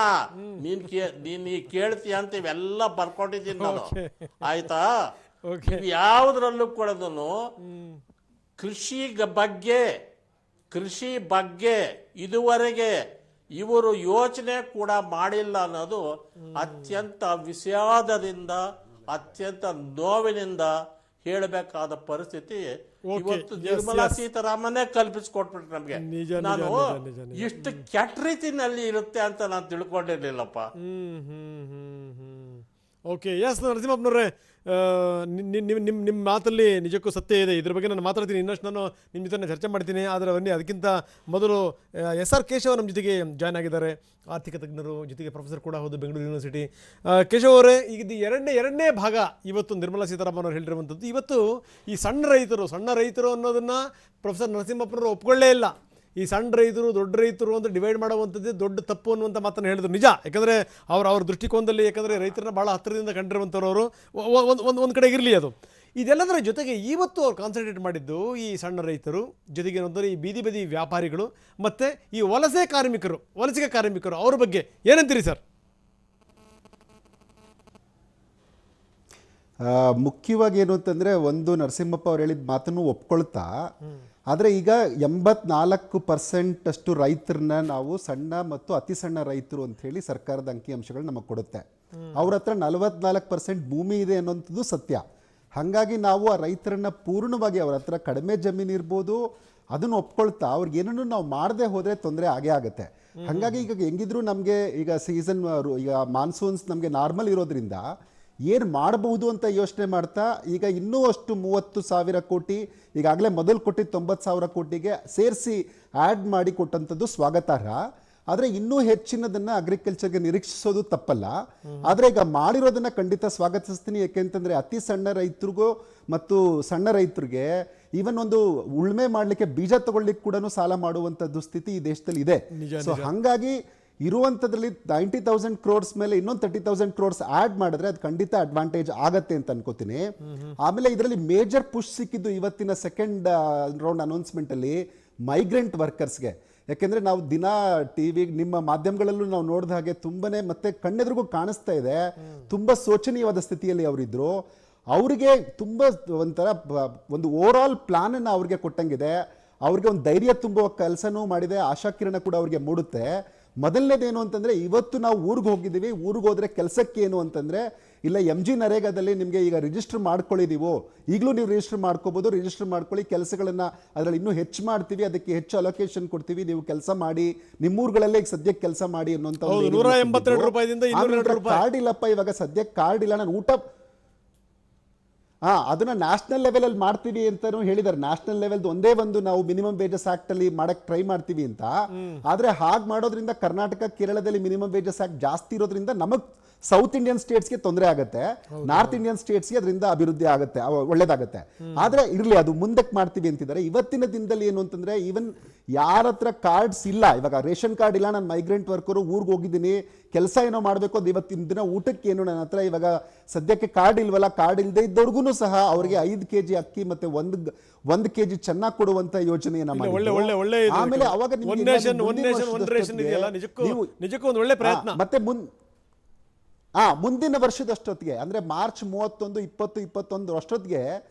ನೀನ್ ಕೇಳ್ತೀಯ ಅಂತ ಇವೆಲ್ಲ ಬರ್ಕೊಂಡಿದ್ದೀನಿ ನಾನು, ಆಯ್ತಾ? ಯಾವುದ್ರಲ್ಲೂ ಕೂಡ ಕೃಷಿ ಬಗ್ಗೆ ಇದುವರೆಗೆ ಇವರು ಯೋಚನೆ ಕೂಡ ಮಾಡಿಲ್ಲ ಅನ್ನೋದು ಅತ್ಯಂತ ವಿಷಾದದಿಂದ, ಅತ್ಯಂತ ನೋವಿನಿಂದ ಹೇಳಬೇಕಾದ ಪರಿಸ್ಥಿತಿ ಇವತ್ತು ನಿರ್ಮಲಾ ಸೀತಾರಾಮನ್ನೇ ಕಲ್ಪಿಸ್ಕೊಟ್ಬಿಟ್ರು ನಮ್ಗೆ. ನಾನು ಇಷ್ಟು ಕೆಟ್ಟ ರೀತಿನಲ್ಲಿ ಇರುತ್ತೆ ಅಂತ ನಾನು ತಿಳ್ಕೊಂಡಿರ್ಲಿಲ್ಲಪ್ಪ. ಓಕೆ, ಎಸ್ ನರಸಿಂಹಪ್ಪನವ್ರೆ, ನಿಮ್ಮ ಮಾತಲ್ಲಿ ನಿಜಕ್ಕೂ ಸತ್ಯ ಇದೆ. ಇದ್ರ ಬಗ್ಗೆ ನಾನು ಮಾತಾಡ್ತೀನಿ, ಇನ್ನಷ್ಟು ನಾನು ನಿಮ್ಮ ಜೊತೆ ಚರ್ಚೆ ಮಾಡ್ತೀನಿ. ಆದರೆ ಬನ್ನಿ, ಅದಕ್ಕಿಂತ ಮೊದಲು SR ಕೇಶವ್ ನಮ್ಮ ಜೊತೆಗೆ ಜಾಯ್ನ್ ಆಗಿದ್ದಾರೆ, ಆರ್ಥಿಕ ತಜ್ಞರು, ಜೊತೆಗೆ ಪ್ರೊಫೆಸರ್ ಕೂಡ ಹೌದು ಬೆಂಗಳೂರು ಯೂನಿವರ್ಸಿಟಿ. ಕೇಶವ್ ಅವರೇ, ಈಗ ಇದು ಎರಡನೇ ಭಾಗ ಇವತ್ತು ನಿರ್ಮಲಾ ಸೀತಾರಾಮನ್ ಅವರು ಹೇಳಿರುವಂಥದ್ದು. ಇವತ್ತು ಈ ಸಣ್ಣ ರೈತರು ಅನ್ನೋದನ್ನು ಪ್ರೊಫೆಸರ್ ನರಸಿಂಹಪ್ಪನವರು ಒಪ್ಕೊಳ್ಳೇ ಇಲ್ಲ. ಈ ಸಣ್ಣ ರೈತರು ದೊಡ್ಡ ರೈತರು ಅಂತ ಡಿವೈಡ್ ಮಾಡುವಂಥದ್ದೇ ದೊಡ್ಡ ತಪ್ಪು ಅನ್ನುವಂಥ ಮಾತನ್ನು ಹೇಳಿದ್ರು. ನಿಜ, ಯಾಕಂದರೆ ಅವ್ರ ದೃಷ್ಟಿಕೋನದಲ್ಲಿ, ಯಾಕಂದರೆ ರೈತರನ್ನ ಭಾಳ ಹತ್ತಿರದಿಂದ ಕಂಡಿರುವಂಥವ್ರು ಅವರು. ಒಂದು ಕಡೆ ಇರಲಿ ಅದು. ಇದೆಲ್ಲದರ ಜೊತೆಗೆ ಇವತ್ತು ಅವ್ರು ಕಾನ್ಸಂಟ್ರೇಟ್ ಮಾಡಿದ್ದು ಈ ಸಣ್ಣ ರೈತರು, ಜೊತೆಗೆ ಏನಂದರೆ ಈ ಬೀದಿ ಬದಿ ವ್ಯಾಪಾರಿಗಳು ಮತ್ತು ಈ ವಲಸಿಗೆ ಕಾರ್ಮಿಕರು ಅವ್ರ ಬಗ್ಗೆ ಏನಂತೀರಿ ಸರ್? ಮುಖ್ಯವಾಗಿ ಏನು ಅಂತಂದರೆ, ಒಂದು ನರಸಿಂಹಪ್ಪ ಅವ್ರು ಹೇಳಿದ ಮಾತನ್ನು ಒಪ್ಕೊಳ್ತಾ, ಆದರೆ ಈಗ 84% ಅಷ್ಟು ರೈತರನ್ನ ನಾವು ಸಣ್ಣ ಮತ್ತು ಅತಿ ಸಣ್ಣ ರೈತರು ಅಂತ ಹೇಳಿ ಸರ್ಕಾರದ ಅಂಕಿಅಂಶಗಳು ನಮಗೆ ಕೊಡುತ್ತೆ. ಅವ್ರ ಹತ್ರ 44% ಭೂಮಿ ಇದೆ ಅನ್ನೋಂಥದ್ದು ಸತ್ಯ. ಹಾಗಾಗಿ ನಾವು ಆ ರೈತರನ್ನ ಪೂರ್ಣವಾಗಿ, ಅವ್ರ ಹತ್ರ ಕಡಿಮೆ ಜಮೀನು ಇರ್ಬೋದು, ಅದನ್ನು ಒಪ್ಕೊಳ್ತಾ ಅವ್ರಿಗೇನೂ ನಾವು ಮಾಡದೆ ಹೋದರೆ ತೊಂದರೆ ಆಗೇ ಆಗುತ್ತೆ. ಹಾಗಾಗಿ ಈಗ ಹೆಂಗಿದ್ರು ನಮಗೆ ಈಗ ಈಗ ಮಾನ್ಸೂನ್ಸ್ ನಮಗೆ ನಾರ್ಮಲ್ ಇರೋದ್ರಿಂದ ಏನು ಮಾಡಬಹುದು ಅಂತ ಯೋಚನೆ ಮಾಡ್ತಾ ಈಗ ಇನ್ನೂ ಅಷ್ಟು 30,000 ಕೋಟಿ, ಈಗಾಗಲೇ ಮೊದಲು ಕೊಟ್ಟಿದ್ದು 90,000 ಕೋಟಿಗೆ ಸೇರಿಸಿ ಆ್ಯಡ್ ಮಾಡಿ ಕೊಟ್ಟಂಥದ್ದು ಸ್ವಾಗತಾರ್ಹ. ಆದರೆ ಇನ್ನೂ ಹೆಚ್ಚಿನದನ್ನು ಅಗ್ರಿಕಲ್ಚರ್ಗೆ ನಿರೀಕ್ಷಿಸೋದು ತಪ್ಪಲ್ಲ. ಆದರೆ ಈಗ ಮಾಡಿರೋದನ್ನು ಖಂಡಿತ ಸ್ವಾಗತಿಸ್ತೀನಿ. ಯಾಕೆಂತಂದರೆ ಅತಿ ಸಣ್ಣ ರೈತರಿಗೂ ಮತ್ತು ಸಣ್ಣ ರೈತರಿಗೆ ಈವನ್ ಒಂದು ಉಳುಮೆ ಮಾಡಲಿಕ್ಕೆ ಬೀಜ ತಗೊಳ್ಳಿಕ್ಕೆ ಕೂಡ ಸಾಲ ಮಾಡುವಂಥ ದುಸ್ಥಿತಿ ಈ ದೇಶದಲ್ಲಿ ಇದೆ. ಸೊ ಹಾಗಾಗಿ ಇರುವಂಥದ್ರಲ್ಲಿ 90,000 crores ಮೇಲೆ ಇನ್ನೊಂದು 30,000 crores ಆ್ಯಡ್ ಮಾಡಿದ್ರೆ ಅದು ಖಂಡಿತ ಅಡ್ವಾಂಟೇಜ್ ಆಗತ್ತೆ ಅಂತ ಅನ್ಕೋತೀನಿ. ಆಮೇಲೆ ಇದರಲ್ಲಿ ಮೇಜರ್ ಪುಷ್ ಸಿಕ್ಕಿದ್ದು ಇವತ್ತಿನ ಸೆಕೆಂಡ್ ರೌಂಡ್ ಅನೌನ್ಸ್ಮೆಂಟಲ್ಲಿ ಮೈಗ್ರೆಂಟ್ ವರ್ಕರ್ಸ್ಗೆ. ಯಾಕೆಂದರೆ ನಾವು ದಿನ TV ನಿಮ್ಮ ಮಾಧ್ಯಮಗಳಲ್ಲೂ ನಾವು ನೋಡಿದ ಹಾಗೆ ತುಂಬನೇ ಮತ್ತೆ ಕಣ್ಣೆದುರಿಗೂ ಕಾಣಿಸ್ತಾ ಇದೆ, ತುಂಬ ಶೋಚನೀಯವಾದ ಸ್ಥಿತಿಯಲ್ಲಿ ಅವರಿದ್ರು. ಅವರಿಗೆ ತುಂಬ ಒಂಥರ ಒಂದು ಓವರ್ ಆಲ್ ಪ್ಲಾನನ್ನು ಅವ್ರಿಗೆ ಕೊಟ್ಟಂಗಿದೆ. ಅವ್ರಿಗೆ ಒಂದು ಧೈರ್ಯ ತುಂಬುವ ಕೆಲಸನೂ ಮಾಡಿದೆ, ಆಶಾಕಿರಣ ಕೂಡ ಅವ್ರಿಗೆ ಮೂಡುತ್ತೆ. ಮೊದಲನೇದೇನು ಅಂತಂದರೆ, ಇವತ್ತು ನಾವು ಊರಿಗೆ ಹೋಗಿದ್ದೀವಿ, ಊರಿಗೆ ಹೋದರೆ ಕೆಲಸಕ್ಕೆ ಏನು ಅಂತಂದರೆ, ಇಲ್ಲ MG ನರೇಗಾದಲ್ಲಿ ನಿಮಗೆ ಈಗ ರಿಜಿಸ್ಟರ್ ಮಾಡ್ಕೊಳ್ಳಿದ್ದೀವೋ, ಈಗಲೂ ನೀವು ರಿಜಿಸ್ಟರ್ ಮಾಡ್ಕೋಬೋದು, ರಿಜಿಸ್ಟರ್ ಮಾಡ್ಕೊಳ್ಳಿ, ಕೆಲಸಗಳನ್ನು ಅದರಲ್ಲಿ ಇನ್ನೂ ಹೆಚ್ಚು ಮಾಡ್ತೀವಿ, ಅದಕ್ಕೆ ಹೆಚ್ಚು ಅಲೋಕೇಶನ್ ಕೊಡ್ತೀವಿ, ನೀವು ಕೆಲಸ ಮಾಡಿ, ನಿಮ್ಮೂರುಗಳಲ್ಲೇ ಈಗ ಸದ್ಯಕ್ಕೆ ಕೆಲಸ ಮಾಡಿ ಅನ್ನೋಂಥ ಕಾರ್ಡ್ ಇಲ್ಲಪ್ಪ, ಇವಾಗ ಸದ್ಯಕ್ಕೆ ಕಾರ್ಡ್ ಇಲ್ಲ, ನಾನು ಊಟ ಅದನ್ನ ನ್ಯಾಷನಲ್ ಲೆವೆಲಲ್ಲಿ ಮಾಡ್ತೀವಿ ಅಂತಾನು ಹೇಳಿದ್ದಾರೆ. ನ್ಯಾಷನಲ್ ಲೆವೆಲ್ದು ಒಂದೇ ಒಂದು ನಾವು ಮಿನಿಮಮ್ ವೇಜಸ್ ಆಕ್ಟ್ ಅಲ್ಲಿ ಮಾಡಕ್ ಟ್ರೈ ಮಾಡ್ತೀವಿ ಅಂತ. ಆದ್ರೆ ಹಾಗೆ ಮಾಡೋದ್ರಿಂದ ಕರ್ನಾಟಕ, ಕೇರಳದಲ್ಲಿ ಮಿನಿಮಮ್ ವೇಜಸ್ ಆಕ್ಟ್ ಜಾಸ್ತಿ ಇರೋದ್ರಿಂದ ನಮಗ್ ಸೌತ್ ಇಂಡಿಯನ್ ಸ್ಟೇಟ್ಸ್ಗೆ ತೊಂದರೆ ಆಗುತ್ತೆ, ನಾರ್ತ್ ಇಂಡಿಯನ್ ಸ್ಟೇಟ್ಸ್ಗೆ ಅದರಿಂದ ಅಭಿವೃದ್ಧಿ ಆಗುತ್ತೆ, ಒಳ್ಳೇದಾಗುತ್ತೆ. ಆದ್ರೆ ಇರ್ಲಿ, ಅದು ಮುಂದಕ್ಕೆ ಮಾಡ್ತೀವಿ ಅಂತಿದ್ದಾರೆ. ಇವತ್ತಿನ ದಿನದಲ್ಲಿ ಏನು ಅಂತಂದ್ರೆ, ಈವನ್ ಯಾರ ಹತ್ರ ಕಾರ್ಡ್ಸ್ ಇಲ್ಲ, ಇವಾಗ ರೇಷನ್ ಕಾರ್ಡ್ ಇಲ್ಲ, ನಾನು ಮೈಗ್ರೆಂಟ್ ವರ್ಕರು ಊರಿಗೆ ಹೋಗಿದ್ದೀನಿ, ಕೆಲಸ ಏನೋ ಮಾಡಬೇಕು, ಅದು ಇವತ್ತಿನ ದಿನ ಊಟಕ್ಕೆ ಏನು ನನ್ನ ಹತ್ರ ಇವಾಗ ಸದ್ಯಕ್ಕೆ ಕಾರ್ಡ್ ಇಲ್ವಲ್ಲ, ಕಾರ್ಡ್ ಇಲ್ಲದೆ ಇದ್ದವ್ರಿಗೂ ಸಹ ಅವರಿಗೆ 5 kg ಅಕ್ಕಿ ಮತ್ತೆ 1 kg ಚೆನ್ನಾಗಿ ಕೊಡುವಂತ ಯೋಜನೆಯನ್ನ ಮಾಡಿ. ಆಮೇಲೆ ಅವಾಗ ಮತ್ತೆ ಮುಂದಿನ ವರ್ಷದಷ್ಟೊತ್ತಿಗೆ ಅಂದ್ರೆ ಮಾರ್ಚ್ 31, 2021 ಅಷ್ಟೊತ್ತಿಗೆ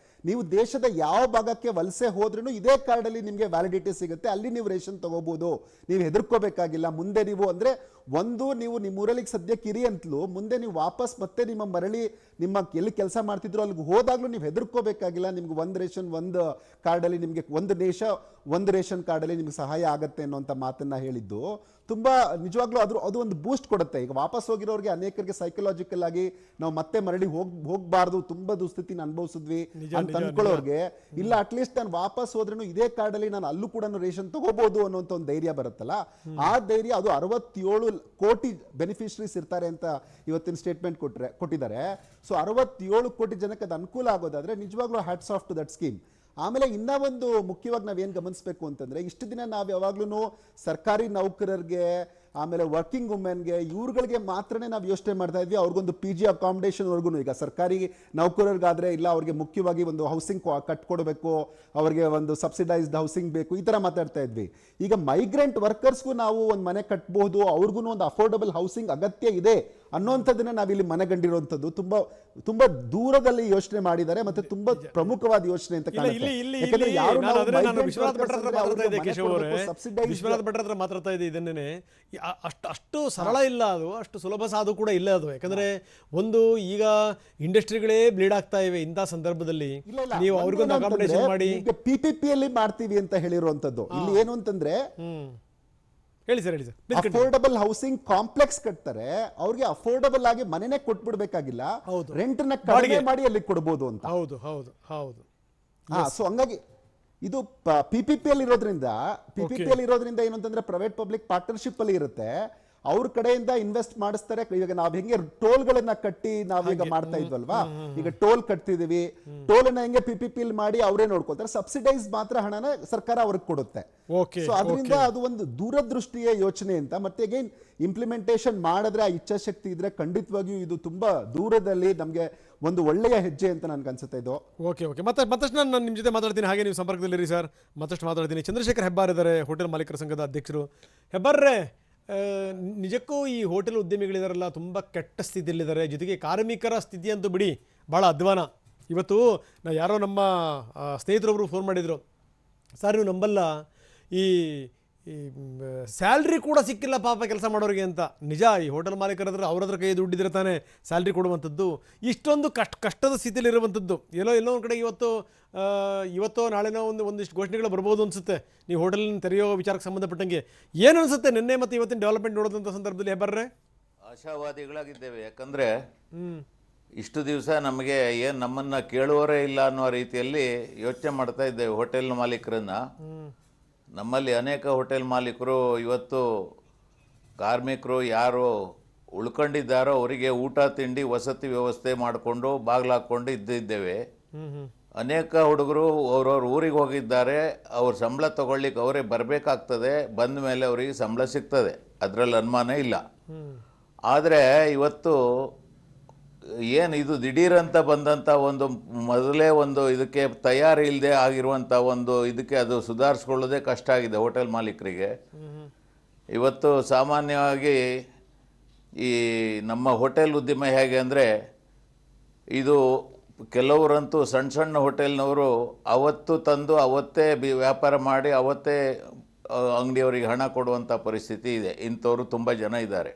ನೀವು ದೇಶದ ಯಾವ ಭಾಗಕ್ಕೆ ವಲಸೆ ಹೋದ್ರೂ ಇದೇ ಕಾರ್ಡಲ್ಲಿ ನಿಮಗೆ ವ್ಯಾಲಿಡಿಟಿ ಸಿಗುತ್ತೆ, ಅಲ್ಲಿ ನೀವು ರೇಷನ್ ತಗೋಬಹುದು, ನೀವು ಹೆದರ್ಕೋಬೇಕಾಗಿಲ್ಲ. ಮುಂದೆ ನೀವು ಅಂದರೆ ನೀವು ನಿಮ್ಮೂರಲ್ಲಿ ಸದ್ಯಕ್ಕೆ ಇರಿ ಅಂತಲೂ ಮುಂದೆ ನೀವು ವಾಪಸ್ ಮತ್ತೆ ನಿಮ್ಮ ಮರಳಿ ನಿಮ್ಮ ಎಲ್ಲಿ ಕೆಲಸ ಮಾಡ್ತಿದ್ರು ಅಲ್ಲಿಗೆ ಹೋದಾಗಲೂ ನೀವು ಹೆದರ್ಕೋಬೇಕಾಗಿಲ್ಲ. ನಿಮ್ಗೆ ಒಂದು ರೇಷನ್ ಒಂದು ಕಾರ್ಡಲ್ಲಿ ನಿಮಗೆ ಒಂದು ದೇಶ ಒಂದು ರೇಷನ್ ಕಾರ್ಡಲ್ಲಿ ನಿಮ್ಗೆ ಸಹಾಯ ಆಗುತ್ತೆ ಅನ್ನೋಂಥ ಮಾತನ್ನ ಹೇಳಿದ್ದು ತುಂಬ ನಿಜವಾಗ್ಲೂ ಅದು ಒಂದು ಬೂಸ್ಟ್ ಕೊಡುತ್ತೆ. ಈಗ ವಾಪಸ್ ಹೋಗಿರೋರಿಗೆ ಅನೇಕರಿಗೆ ಸೈಕಲಾಜಿಕಲ್ ಆಗಿ ನಾವು ಮತ್ತೆ ಮರಳಿ ಹೋಗಬಾರ್ದು, ತುಂಬ ದುಸ್ಥಿತಿನ ಅನುಭವಿಸಿದ್ವಿ ಅಂತ ಅನ್ಕೊಳ್ಳೋರ್ಗೆ ಇಲ್ಲ, ಅಟ್ಲೀಸ್ಟ್ ನಾನು ವಾಪಸ್ ಹೋದ್ರೂ ಇದೇ ಕಾರ್ಡಲ್ಲಿ ನಾನು ಅಲ್ಲೂ ಕೂಡ ರೇಷನ್ ತಗೋಬಹುದು ಅನ್ನೋಂಥ ಒಂದು ಧೈರ್ಯ ಬರುತ್ತಲ್ಲ, ಆ ಧೈರ್ಯ ಅದು 67 ಕೋಟಿ ಬೆನಿಫಿಷರೀಸ್ ಇರ್ತಾರೆ ಅಂತ ಇವತ್ತಿನ ಸ್ಟೇಟ್ಮೆಂಟ್ ಕೊಟ್ಟಿದ್ದಾರೆ. ಸೊ 67 ಕೋಟಿ ಜನಕ್ಕೆ ಅದು ಅನುಕೂಲ ಆಗೋದಾದ್ರೆ ನಿಜವಾಗ್ಲೂ hats off to that scheme. ಆಮೇಲೆ ಇನ್ನೂ ಒಂದು ಮುಖ್ಯವಾಗಿ ನಾವೇನು ಗಮನಿಸಬೇಕು ಅಂತಂದರೆ, ಇಷ್ಟು ದಿನ ನಾವು ಯಾವಾಗ್ಲೂ ಸರ್ಕಾರಿ ನೌಕರರಿಗೆ ಆಮೇಲೆ ವರ್ಕಿಂಗ್ ವುಮೆನ್ಗೆ ಇವ್ರುಗಳಿಗೆ ಮಾತ್ರನೇ ನಾವು ಯೋಚನೆ ಮಾಡ್ತಾ ಇದ್ವಿ, ಅವ್ರಿಗೊಂದು PG ಅಕಾಮಿಡೇಷನ್ವರೆಗೂ. ಈಗ ಸರ್ಕಾರಿ ನೌಕರರಿಗಾದರೆ ಇಲ್ಲ ಅವ್ರಿಗೆ ಮುಖ್ಯವಾಗಿ ಒಂದು ಹೌಸಿಂಗ್ ಕಟ್ಕೊಡ್ಬೇಕು, ಅವ್ರಿಗೆ ಒಂದು ಸಬ್ಸಿಡೈಸ್ಡ್ ಹೌಸಿಂಗ್ ಬೇಕು, ಈ ಥರ ಮಾತಾಡ್ತಾ ಇದ್ವಿ. ಈಗ ಮೈಗ್ರೆಂಟ್ ವರ್ಕರ್ಸ್ಗೂ ನಾವು ಒಂದು ಮನೆ ಕಟ್ಬೋದು, ಅವ್ರಿಗೂ ಒಂದು ಅಫೋರ್ಡಬಲ್ ಹೌಸಿಂಗ್ ಅಗತ್ಯ ಇದೆ ಅನ್ನೋಂಥದ್ದನ್ನ ನಾವಿಲ್ಲಿ ಮನಗಂಡಿರುವಂಥದ್ದು ತುಂಬ ತುಂಬ ದೂರದಲ್ಲಿ ಯೋಚನೆ ಮಾಡಿದ್ದಾರೆ, ಮತ್ತೆ ತುಂಬಾ ಪ್ರಮುಖವಾದ ಯೋಚನೆ ಅಂತ ಕಾಣುತ್ತೆ. ಯಾಕಂದ್ರೆ ಯಾರು ನಾವು ವಿಶ್ವನಾಥ್ ಭಟ್ರ ಹತ್ರ ಮಾತಾಡ್ತಾ ಇದ್ದೆ, ಕೇಶವ್ ಅವರೇ, ವಿಶ್ವನಾಥ್ ಭಟ್ರ ಹತ್ರ ಮಾತಾಡ್ತಾ ಇದ್ದೆ ಇದನ್ನೇ. ಅಷ್ಟು ಸರಳ ಇಲ್ಲ ಅದು, ಅಷ್ಟು ಸುಲಭ ಸಾಧು ಕೂಡ ಇಲ್ಲ ಅದು. ಯಾಕಂದ್ರೆ ಒಂದು ಈಗ ಇಂಡಸ್ಟ್ರಿಗಳೇ ಬ್ಲೀಡ್ ಆಗ್ತಾ ಇವೆ ಇಂಥ ಸಂದರ್ಭದಲ್ಲಿ ನೀವು ಅವ್ರಿಗೊಂದು ಅಕಾಮಿಡೇಷನ್ ಮಾಡಿ PPP ಅಲ್ಲಿ ಮಾಡ್ತೀವಿ ಅಂತ ಹೇಳಿರುವಂತದ್ದು. ಇಲ್ಲಿ ಏನು ಅಂತಂದ್ರೆ ಹೇಳಿ ಸರ್, ಹೇಳಿ ಸರ್. ಅಫೋರ್ಡಬಲ್ ಹೌಸಿಂಗ್ ಕಾಂಪ್ಲೆಕ್ಸ್ ಕಟ್ತಾರೆ, ಅವ್ರಿಗೆ ಅಫೋರ್ಡಬಲ್ ಆಗಿ ಮನೆನೇ ಕೊಟ್ಬಿಡ್ಬೇಕಾಗಿಲ್ಲ, ರೆಂಟ್ ನ ಕಡಿಮೆ ಮಾಡಿ ಅಲ್ಲಿ ಕೊಡಬಹುದು ಅಂತ. ಹೌದು ಹೌದು ಹೌದು. ಸೊ ಹಂಗಾಗಿ ಇದು PPP ಅಲ್ಲಿ ಇರೋದ್ರಿಂದ ಏನು ಅಂತಂದ್ರೆ ಪ್ರೈವೇಟ್ ಪಬ್ಲಿಕ್ ಪಾರ್ಟ್ನರ್ಶಿಪ್ ಅಲ್ಲಿ ಇರುತ್ತೆ, ಅವ್ರ ಕಡೆಯಿಂದ ಇನ್ವೆಸ್ಟ್ ಮಾಡಿಸ್ತಾರೆ. ಈಗ ನಾವ್ ಹೆಂಗೆ ಟೋಲ್ಗಳನ್ನ ಕಟ್ಟಿ ನಾವೀಗ ಮಾಡ್ತಾ ಇದ್ವಲ್ವಾ, ಈಗ ಟೋಲ್ ಕಟ್ತಿದೀವಿ, ಟೋಲ್ ಅನ್ನ ಹೆಂಗೆ PPP ಮಾಡಿ ಅವರೇ ನೋಡ್ಕೊತಾರೆ, ಸಬ್ಸಿಡೈಸ್ ಮಾತ್ರ ಹಣನ ಸರ್ಕಾರ ಅವ್ರಿಗೆ ಕೊಡುತ್ತೆ. ಸೊ ಅದರಿಂದ ಅದು ಒಂದು ದೂರದೃಷ್ಟಿಯ ಯೋಚನೆ ಅಂತ. ಮತ್ತೆ ಅಗೈನ್ ಇಂಪ್ಲಿಮೆಂಟೇಷನ್ ಮಾಡಿದ್ರೆ ಆ ಇಚ್ಛಾಶಕ್ತಿ ಇದ್ರೆ ಖಂಡಿತವಾಗಿಯೂ ಇದು ತುಂಬಾ ದೂರದಲ್ಲಿ ನಮ್ಗೆ ಒಂದು ಒಳ್ಳೆಯ ಹೆಜ್ಜೆ ಅಂತ ನನ್ಗೆ ಅನ್ಸುತ್ತೆ ಇದು. ಓಕೆ ಮತ್ತಷ್ಟು ನಾನು ನಿಮ್ಮ ಜೊತೆ ಮಾತಾಡ್ತೀನಿ, ಹಾಗೆ ನೀವು ಸಂಪರ್ಕದಲ್ಲಿರಿ ಸರ್, ಮತ್ತಷ್ಟು ಮಾತಾಡ್ತೀನಿ. ಚಂದ್ರಶೇಖರ್ ಹೆಬ್ಬಾರ್ ಇದ್ದಾರೆ, ಹೋಟೆಲ್ ಮಾಲೀಕರ ಸಂಘದ ಅಧ್ಯಕ್ಷರು. ಹೆಬ್ಬಾರ್ರೆ, ನಿಜಕ್ಕೂ ಈ ಹೋಟೆಲ್ ಉದ್ಯಮಿಗಳಿದಾರಲ್ಲ ತುಂಬ ಕೆಟ್ಟ ಸ್ಥಿತಿಯಲ್ಲಿದ್ದಾರೆ, ಜೊತೆಗೆ ಕಾರ್ಮಿಕರ ಸ್ಥಿತಿ ಅಂತೂ ಬಿಡಿ ಭಾಳ ಅಧ್ವಾನ. ಇವತ್ತು ಯಾರೋ ನಮ್ಮ ಸ್ನೇಹಿತರೊಬ್ಬರು ಫೋನ್ ಮಾಡಿದರು, ಸರ್ ನೀವು ನಂಬಲ್ಲ, ಈ ಸ್ಯಾಲ್ರಿ ಕೂಡ ಸಿಕ್ಕಿಲ್ಲ ಪಾಪ ಕೆಲಸ ಮಾಡೋರಿಗೆ ಅಂತ. ನಿಜ, ಈ ಹೋಟೆಲ್ ಮಾಲೀಕರ ಹತ್ರ ಅವ್ರ ಹತ್ರ ಕೈ ದುಡ್ಡಿದ್ರೆ ತಾನೇ ಸ್ಯಾಲ್ರಿ ಕೊಡುವಂಥದ್ದು. ಇಷ್ಟೊಂದು ಕಷ್ಟದ ಸ್ಥಿತಿಯಲ್ಲಿರುವಂಥದ್ದು. ಎಲ್ಲೋ ಒಂದು ಕಡೆ ಇವತ್ತೋ ನಾಳೆನೋ ಒಂದಿಷ್ಟು ಘೋಷಣೆಗಳು ಬರ್ಬೋದು ಅನಿಸುತ್ತೆ ನೀವು ಹೋಟೆಲ್ನ ತೆರೆಯೋ ವಿಚಾರಕ್ಕೆ ಸಂಬಂಧಪಟ್ಟಂಗೆ. ಏನು ಅನಿಸುತ್ತೆ ನಿನ್ನೆ ಮತ್ತು ಇವತ್ತಿನ ಡೆವಲಪ್ಮೆಂಟ್ ನೋಡೋದಂಥ ಸಂದರ್ಭದಲ್ಲಿ? ಹೆಬ್ಬಾರ್ರೆ, ಆಶಾವಾದಿಗಳಾಗಿದ್ದೇವೆ. ಯಾಕಂದರೆ ಇಷ್ಟು ದಿವಸ ನಮಗೆ ಏನು ನಮ್ಮನ್ನು ಕೇಳುವವರೇ ಇಲ್ಲ ಅನ್ನೋ ರೀತಿಯಲ್ಲಿ ಯೋಚನೆ ಮಾಡ್ತಾ ಇದ್ದೇವೆ ಹೋಟೆಲ್ ಮಾಲೀಕರನ್ನ. ನಮ್ಮಲ್ಲಿ ಅನೇಕ ಹೋಟೆಲ್ ಮಾಲೀಕರು ಇವತ್ತು ಕಾರ್ಮಿಕರು ಯಾರು ಉಳ್ಕೊಂಡಿದ್ದಾರೋ ಅವರಿಗೆ ಊಟ ತಿಂಡಿ ವಸತಿ ವ್ಯವಸ್ಥೆ ಮಾಡಿಕೊಂಡು ಬಾಗಿಲಾಕೊಂಡು ಇದ್ದಿದ್ದೇವೆ. ಅನೇಕ ಹುಡುಗರು ಅವ್ರವ್ರ ಊರಿಗೆ ಹೋಗಿದ್ದಾರೆ, ಅವ್ರ ಸಂಬಳ ತಗೊಳ್ಳಿಕ್ಕೆ ಅವರೇ ಬರಬೇಕಾಗ್ತದೆ, ಬಂದ ಮೇಲೆ ಅವರಿಗೆ ಸಂಬಳ ಸಿಗ್ತದೆ, ಅದರಲ್ಲಿ ಅನುಮಾನ ಇಲ್ಲ. ಆದರೆ ಇವತ್ತು ಏನು ಇದು ದಿಢೀರಂತ ಬಂದಂಥ ಒಂದು ಮೊದಲೇ ಒಂದು ಇದಕ್ಕೆ ತಯಾರಿ ಇಲ್ಲದೆ ಆಗಿರುವಂಥ ಒಂದು ಇದಕ್ಕೆ ಅದು ಸುಧಾರಿಸ್ಕೊಳ್ಳೋದೇ ಕಷ್ಟ ಆಗಿದೆ ಹೋಟೆಲ್ ಮಾಲೀಕರಿಗೆ. ಇವತ್ತು ಸಾಮಾನ್ಯವಾಗಿ ಈ ನಮ್ಮ ಹೋಟೆಲ್ ಉದ್ಯಮ ಹೇಗೆ ಅಂದರೆ, ಇದು ಕೆಲವರಂತೂ ಸಣ್ಣ ಹೋಟೆಲ್ನವರು ಅವತ್ತು ತಂದು ಅವತ್ತೇ ವ್ಯಾಪಾರ ಮಾಡಿ ಅವತ್ತೇ ಅಂಗಡಿಯವರಿಗೆ ಹಣ ಕೊಡುವಂಥ ಪರಿಸ್ಥಿತಿ ಇದೆ. ಇಂಥವರು ತುಂಬ ಜನ ಇದ್ದಾರೆ.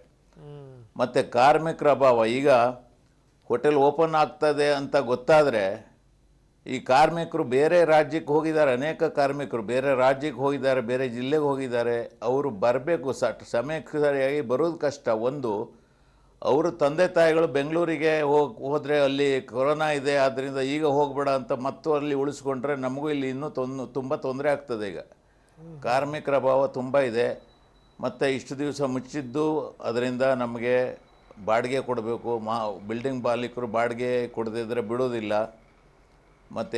ಮತ್ತು ಕಾರ್ಮಿಕರ ಅಭಾವ. ಈಗ ಹೋಟೆಲ್ ಓಪನ್ ಆಗ್ತದೆ ಅಂತ ಗೊತ್ತಾದರೆ ಈ ಕಾರ್ಮಿಕರು ಬೇರೆ ರಾಜ್ಯಕ್ಕೆ ಹೋಗಿದ್ದಾರೆ, ಅನೇಕ ಕಾರ್ಮಿಕರು ಬೇರೆ ರಾಜ್ಯಕ್ಕೆ ಹೋಗಿದ್ದಾರೆ, ಬೇರೆ ಜಿಲ್ಲೆಗೆ ಹೋಗಿದ್ದಾರೆ. ಅವರು ಬರಬೇಕು, ಸಮಯಕ್ಕೆ ಸರಿಯಾಗಿ ಬರೋದು ಕಷ್ಟ. ಒಂದು, ಅವರು ತಂದೆ ತಾಯಿಗಳು ಬೆಂಗಳೂರಿಗೆ ಹೋದರೆ ಅಲ್ಲಿ ಕೊರೋನಾ ಇದೆ, ಆದ್ದರಿಂದ ಈಗ ಹೋಗಬೇಡ ಅಂತ ಮತ್ತು ಅಲ್ಲಿ ಉಳಿಸ್ಕೊಂಡ್ರೆ ನಮಗೂ ಇಲ್ಲಿ ಇನ್ನೂ ತುಂಬ ತೊಂದರೆ ಆಗ್ತದೆ. ಈಗ ಕಾರ್ಮಿಕರ ಅಭಾವ ತುಂಬ ಇದೆ. ಮತ್ತು ಇಷ್ಟು ದಿವಸ ಮುಚ್ಚಿದ್ದು ಅದರಿಂದ ನಮಗೆ ಬಾಡಿಗೆ ಕೊಡಬೇಕು, ಬಿಲ್ಡಿಂಗ್ ಮಾಲೀಕರು ಬಾಡಿಗೆ ಕೊಡದಿದ್ದರೆ ಬಿಡೋದಿಲ್ಲ. ಮತ್ತು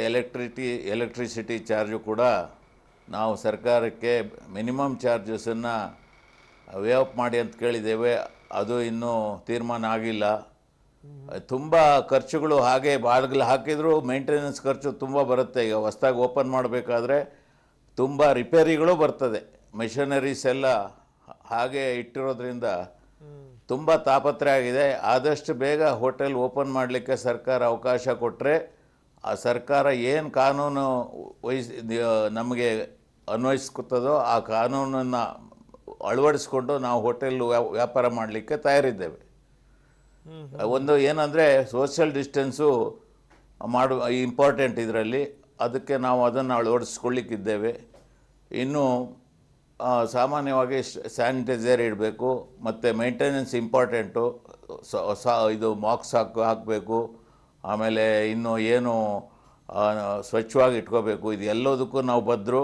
ಎಲೆಕ್ಟ್ರಿಸಿಟಿ ಚಾರ್ಜು ಕೂಡ ನಾವು ಸರ್ಕಾರಕ್ಕೆ ಮಿನಿಮಮ್ ಚಾರ್ಜಸನ್ನು ವೇವ್ ಮಾಡಿ ಅಂತ ಕೇಳಿದ್ದೇವೆ, ಅದು ಇನ್ನೂ ತೀರ್ಮಾನ ಆಗಿಲ್ಲ. ತುಂಬ ಖರ್ಚುಗಳು ಹಾಗೆ ಬಾಗಿಲು ಹಾಕಿದರೂ ಮೇಂಟೆನೆನ್ಸ್ ಖರ್ಚು ತುಂಬ ಬರುತ್ತೆ. ಈಗ ಹೊಸದಾಗಿ ಓಪನ್ ಮಾಡಬೇಕಾದ್ರೆ ತುಂಬ ರಿಪೇರಿಗಳು ಬರ್ತದೆ, ಮೆಷಿನರೀಸ್ ಎಲ್ಲ ಹಾಗೆ ಇಟ್ಟಿರೋದ್ರಿಂದ ತುಂಬ ತಾಪತ್ರೆ ಆಗಿದೆ. ಆದಷ್ಟು ಬೇಗ ಹೋಟೆಲ್ ಓಪನ್ ಮಾಡಲಿಕ್ಕೆ ಸರ್ಕಾರ ಅವಕಾಶ ಕೊಟ್ಟರೆ ಆ ಸರ್ಕಾರ ಏನು ಕಾನೂನು ನಮಗೆ ಅನ್ವಯಿಸ್ಕೊತದೋ ಆ ಕಾನೂನನ್ನು ಅಳವಡಿಸ್ಕೊಂಡು ನಾವು ಹೋಟೆಲ್ ವ್ಯಾಪಾರ ಮಾಡಲಿಕ್ಕೆ ತಯಾರಿದ್ದೇವೆ. ಒಂದು ಏನಂದರೆ ಸೋಷಿಯಲ್ ಡಿಸ್ಟೆನ್ಸು ಇಂಪಾರ್ಟೆಂಟ್ ಇದರಲ್ಲಿ, ಅದಕ್ಕೆ ನಾವು ಅದನ್ನು ಅಳವಡಿಸ್ಕೊಳ್ಳಿಕ್ಕಿದ್ದೇವೆ. ಇನ್ನು ಸಾಮಾನ್ಯವಾಗಿ ಸ್ಯಾನಿಟೈಸರ್ ಇಡಬೇಕು, ಮತ್ತು ಮೇಂಟೆನೆನ್ಸ್ ಇಂಪಾರ್ಟೆಂಟು, ಇದು ಮಾಸ್ಕ್ ಹಾಕಬೇಕು, ಆಮೇಲೆ ಇನ್ನು ಏನು ಸ್ವಚ್ಛವಾಗಿ ಇಟ್ಕೋಬೇಕು. ಇದು ಎಲ್ಲದಕ್ಕೂ ನಾವು ಬದ್ದರು.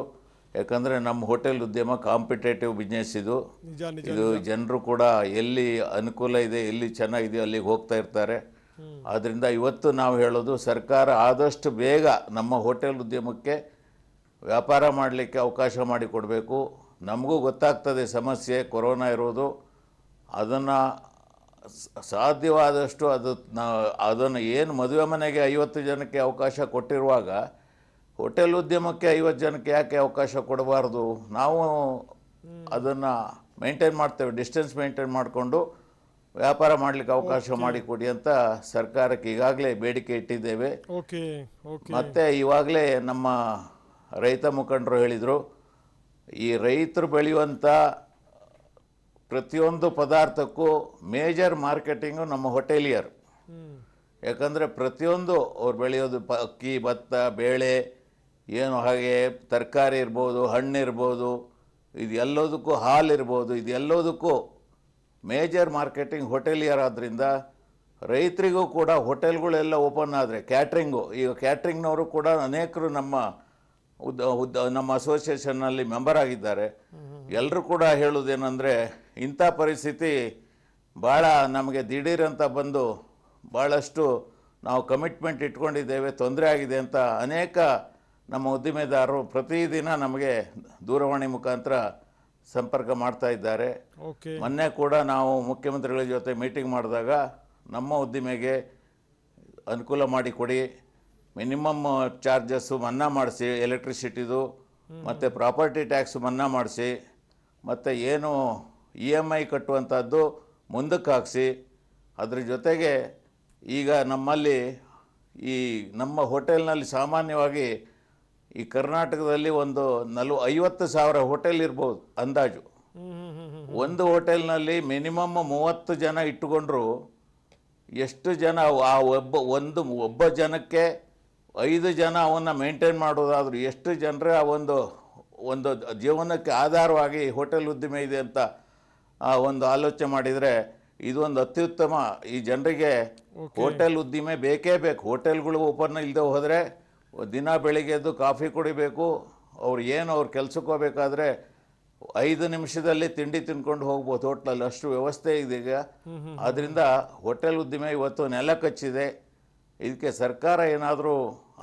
ಯಾಕಂದರೆ ನಮ್ಮ ಹೋಟೆಲ್ ಉದ್ಯಮ ಕಾಂಪಿಟೇಟಿವ್ ಬಿಸ್ನೆಸ್ ಇದು. ಜನರು ಕೂಡ ಎಲ್ಲಿ ಅನುಕೂಲ ಇದೆ, ಎಲ್ಲಿ ಚೆನ್ನಾಗಿದೆಯೋ ಅಲ್ಲಿಗೆ ಹೋಗ್ತಾ ಇರ್ತಾರೆ. ಆದ್ದರಿಂದ ಇವತ್ತು ನಾವು ಹೇಳೋದು, ಸರ್ಕಾರ ಆದಷ್ಟು ಬೇಗ ನಮ್ಮ ಹೋಟೆಲ್ ಉದ್ಯಮಕ್ಕೆ ವ್ಯಾಪಾರ ಮಾಡಲಿಕ್ಕೆ ಅವಕಾಶ ಮಾಡಿಕೊಡಬೇಕು. ನಮಗೂ ಗೊತ್ತಾಗ್ತದೆ ಸಮಸ್ಯೆ ಕೊರೋನಾ ಇರೋದು, ಅದನ್ನು ಸಾಧ್ಯವಾದಷ್ಟು ಅದನ್ನು ಏನು ಮದುವೆ ಮನೆಗೆ 50 ಜನಕ್ಕೆ ಅವಕಾಶ ಕೊಟ್ಟಿರುವಾಗ ಹೋಟೆಲ್ ಉದ್ಯಮಕ್ಕೆ 50 ಜನಕ್ಕೆ ಯಾಕೆ ಅವಕಾಶ ಕೊಡಬಾರ್ದು? ನಾವು ಅದನ್ನು ಮೇಂಟೈನ್ ಮಾಡ್ತೇವೆ, ಡಿಸ್ಟೆನ್ಸ್ ಮೇಂಟೈನ್ ಮಾಡಿಕೊಂಡು ವ್ಯಾಪಾರ ಮಾಡಲಿಕ್ಕೆ ಅವಕಾಶ ಮಾಡಿಕೊಡಿ ಅಂತ ಸರ್ಕಾರಕ್ಕೆ ಈಗಾಗಲೇ ಬೇಡಿಕೆ ಇಟ್ಟಿದ್ದೇವೆ. ಮತ್ತು ಇವಾಗಲೇ ನಮ್ಮ ರೈತ ಮುಖಂಡರು ಹೇಳಿದರು, ಈ ರೈತರು ಬೆಳೆಯುವಂಥ ಪ್ರತಿಯೊಂದು ಪದಾರ್ಥಕ್ಕೂ ಮೇಜರ್ ಮಾರ್ಕೆಟಿಂಗು ನಮ್ಮ ಹೋಟೆಲಿಯರ್. ಯಾಕಂದರೆ ಪ್ರತಿಯೊಂದು ಅವ್ರು ಬೆಳೆಯೋದು ಅಕ್ಕಿ, ಭತ್ತ, ಬೇಳೆ, ಏನು ಹಾಗೆ ತರಕಾರಿ ಇರ್ಬೋದು, ಹಣ್ಣಿರ್ಬೋದು, ಇದು ಎಲ್ಲದಕ್ಕೂ ಹಾಲಿರ್ಬೋದು, ಇದು ಎಲ್ಲದಕ್ಕೂ ಮೇಜರ್ ಮಾರ್ಕೆಟಿಂಗ್ ಹೋಟೆಲಿಯರ್. ಆದ್ದರಿಂದ ರೈತರಿಗೂ ಕೂಡ ಹೋಟೆಲ್ಗಳೆಲ್ಲ ಓಪನ್ ಆದರೆ ಈಗ ಕ್ಯಾಟ್ರಿಂಗ್ನವರು ಕೂಡ ಅನೇಕರು ನಮ್ಮ ಅಸೋಸಿಯೇಷನ್ನಲ್ಲಿ ಮೆಂಬರ್ ಆಗಿದ್ದಾರೆ. ಎಲ್ಲರೂ ಕೂಡ ಹೇಳೋದೇನೆಂದರೆ, ಇಂಥ ಪರಿಸ್ಥಿತಿ ಭಾಳ ನಮಗೆ ದಿಢೀರಂತ ಬಂದು ಭಾಳಷ್ಟು ನಾವು ಕಮಿಟ್ಮೆಂಟ್ ಇಟ್ಕೊಂಡಿದ್ದೇವೆ, ತೊಂದರೆ ಆಗಿದೆ ಅಂತ ಅನೇಕ ನಮ್ಮ ಉದ್ದಿಮೆದಾರರು ಪ್ರತಿದಿನ ನಮಗೆ ದೂರವಾಣಿ ಮುಖಾಂತರ ಸಂಪರ್ಕ ಮಾಡ್ತಾ ಇದ್ದಾರೆ. ಮೊನ್ನೆ ಕೂಡ ನಾವು ಮುಖ್ಯಮಂತ್ರಿಗಳ ಜೊತೆ ಮೀಟಿಂಗ್ ಮಾಡಿದಾಗ ನಮ್ಮ ಉದ್ದಿಮೆಗೆ ಅನುಕೂಲ ಮಾಡಿಕೊಡಿ, ಮಿನಿಮಮ್ ಚಾರ್ಜಸ್ಸು ಮನ್ನಾ ಮಾಡಿಸಿ, ಎಲೆಕ್ಟ್ರಿಸಿಟಿದು ಮತ್ತು ಪ್ರಾಪರ್ಟಿ ಟ್ಯಾಕ್ಸ್ ಮನ್ನಾ ಮಾಡಿಸಿ, ಮತ್ತು ಏನು EMI ಕಟ್ಟುವಂಥದ್ದು ಮುಂದಕ್ಕೆ ಹಾಕಿಸಿ. ಅದ್ರ ಜೊತೆಗೆ ಈಗ ನಮ್ಮಲ್ಲಿ ನಮ್ಮ ಹೋಟೆಲ್ನಲ್ಲಿ ಸಾಮಾನ್ಯವಾಗಿ ಈ ಕರ್ನಾಟಕದಲ್ಲಿ ಒಂದು 50,000 ಹೋಟೆಲ್ ಇರ್ಬೋದು ಅಂದಾಜು. ಒಂದು ಹೋಟೆಲ್ನಲ್ಲಿ ಮಿನಿಮಮ್ 30 ಜನ ಇಟ್ಟುಕೊಂಡ್ರು ಎಷ್ಟು ಜನ ಆ ಒಬ್ಬ ಜನಕ್ಕೆ 5 ಜನ ಅವನ್ನು ಮೇಂಟೈನ್ ಮಾಡೋದಾದ್ರು ಎಷ್ಟು ಜನರೇ ಆ ಒಂದು ಜೀವನಕ್ಕೆ ಆಧಾರವಾಗಿ ಹೋಟೆಲ್ ಉದ್ದಿಮೆ ಇದೆ ಅಂತ ಒಂದು ಆಲೋಚನೆ ಮಾಡಿದರೆ ಇದು ಒಂದು ಅತ್ಯುತ್ತಮ. ಈ ಜನರಿಗೆ ಹೋಟೆಲ್ ಉದ್ದಿಮೆ ಬೇಕೇ ಬೇಕು. ಹೋಟೆಲ್ಗಳು ಓಪನ್ ಇಲ್ಲದೆ ಹೋದರೆ ದಿನ ಬೆಳಿಗ್ಗೆ ಎದ್ದು ಕಾಫಿ ಕುಡಿಬೇಕು, ಅವ್ರು ಕೆಲಸಕ್ಕೆ ಹೋಗಬೇಕಾದ್ರೆ 5 ನಿಮಿಷದಲ್ಲಿ ತಿಂಡಿ ತಿನ್ಕೊಂಡು ಹೋಗ್ಬೋದು ಹೋಟ್ಲಲ್ಲಿ, ಅಷ್ಟು ವ್ಯವಸ್ಥೆ ಇದೆ ಈಗ. ಆದ್ದರಿಂದ ಹೋಟೆಲ್ ಉದ್ದಿಮೆ ಇವತ್ತು ನೆಲ ಕಚ್ಚಿದೆ. ಇದಕ್ಕೆ ಸರ್ಕಾರ ಏನಾದರೂ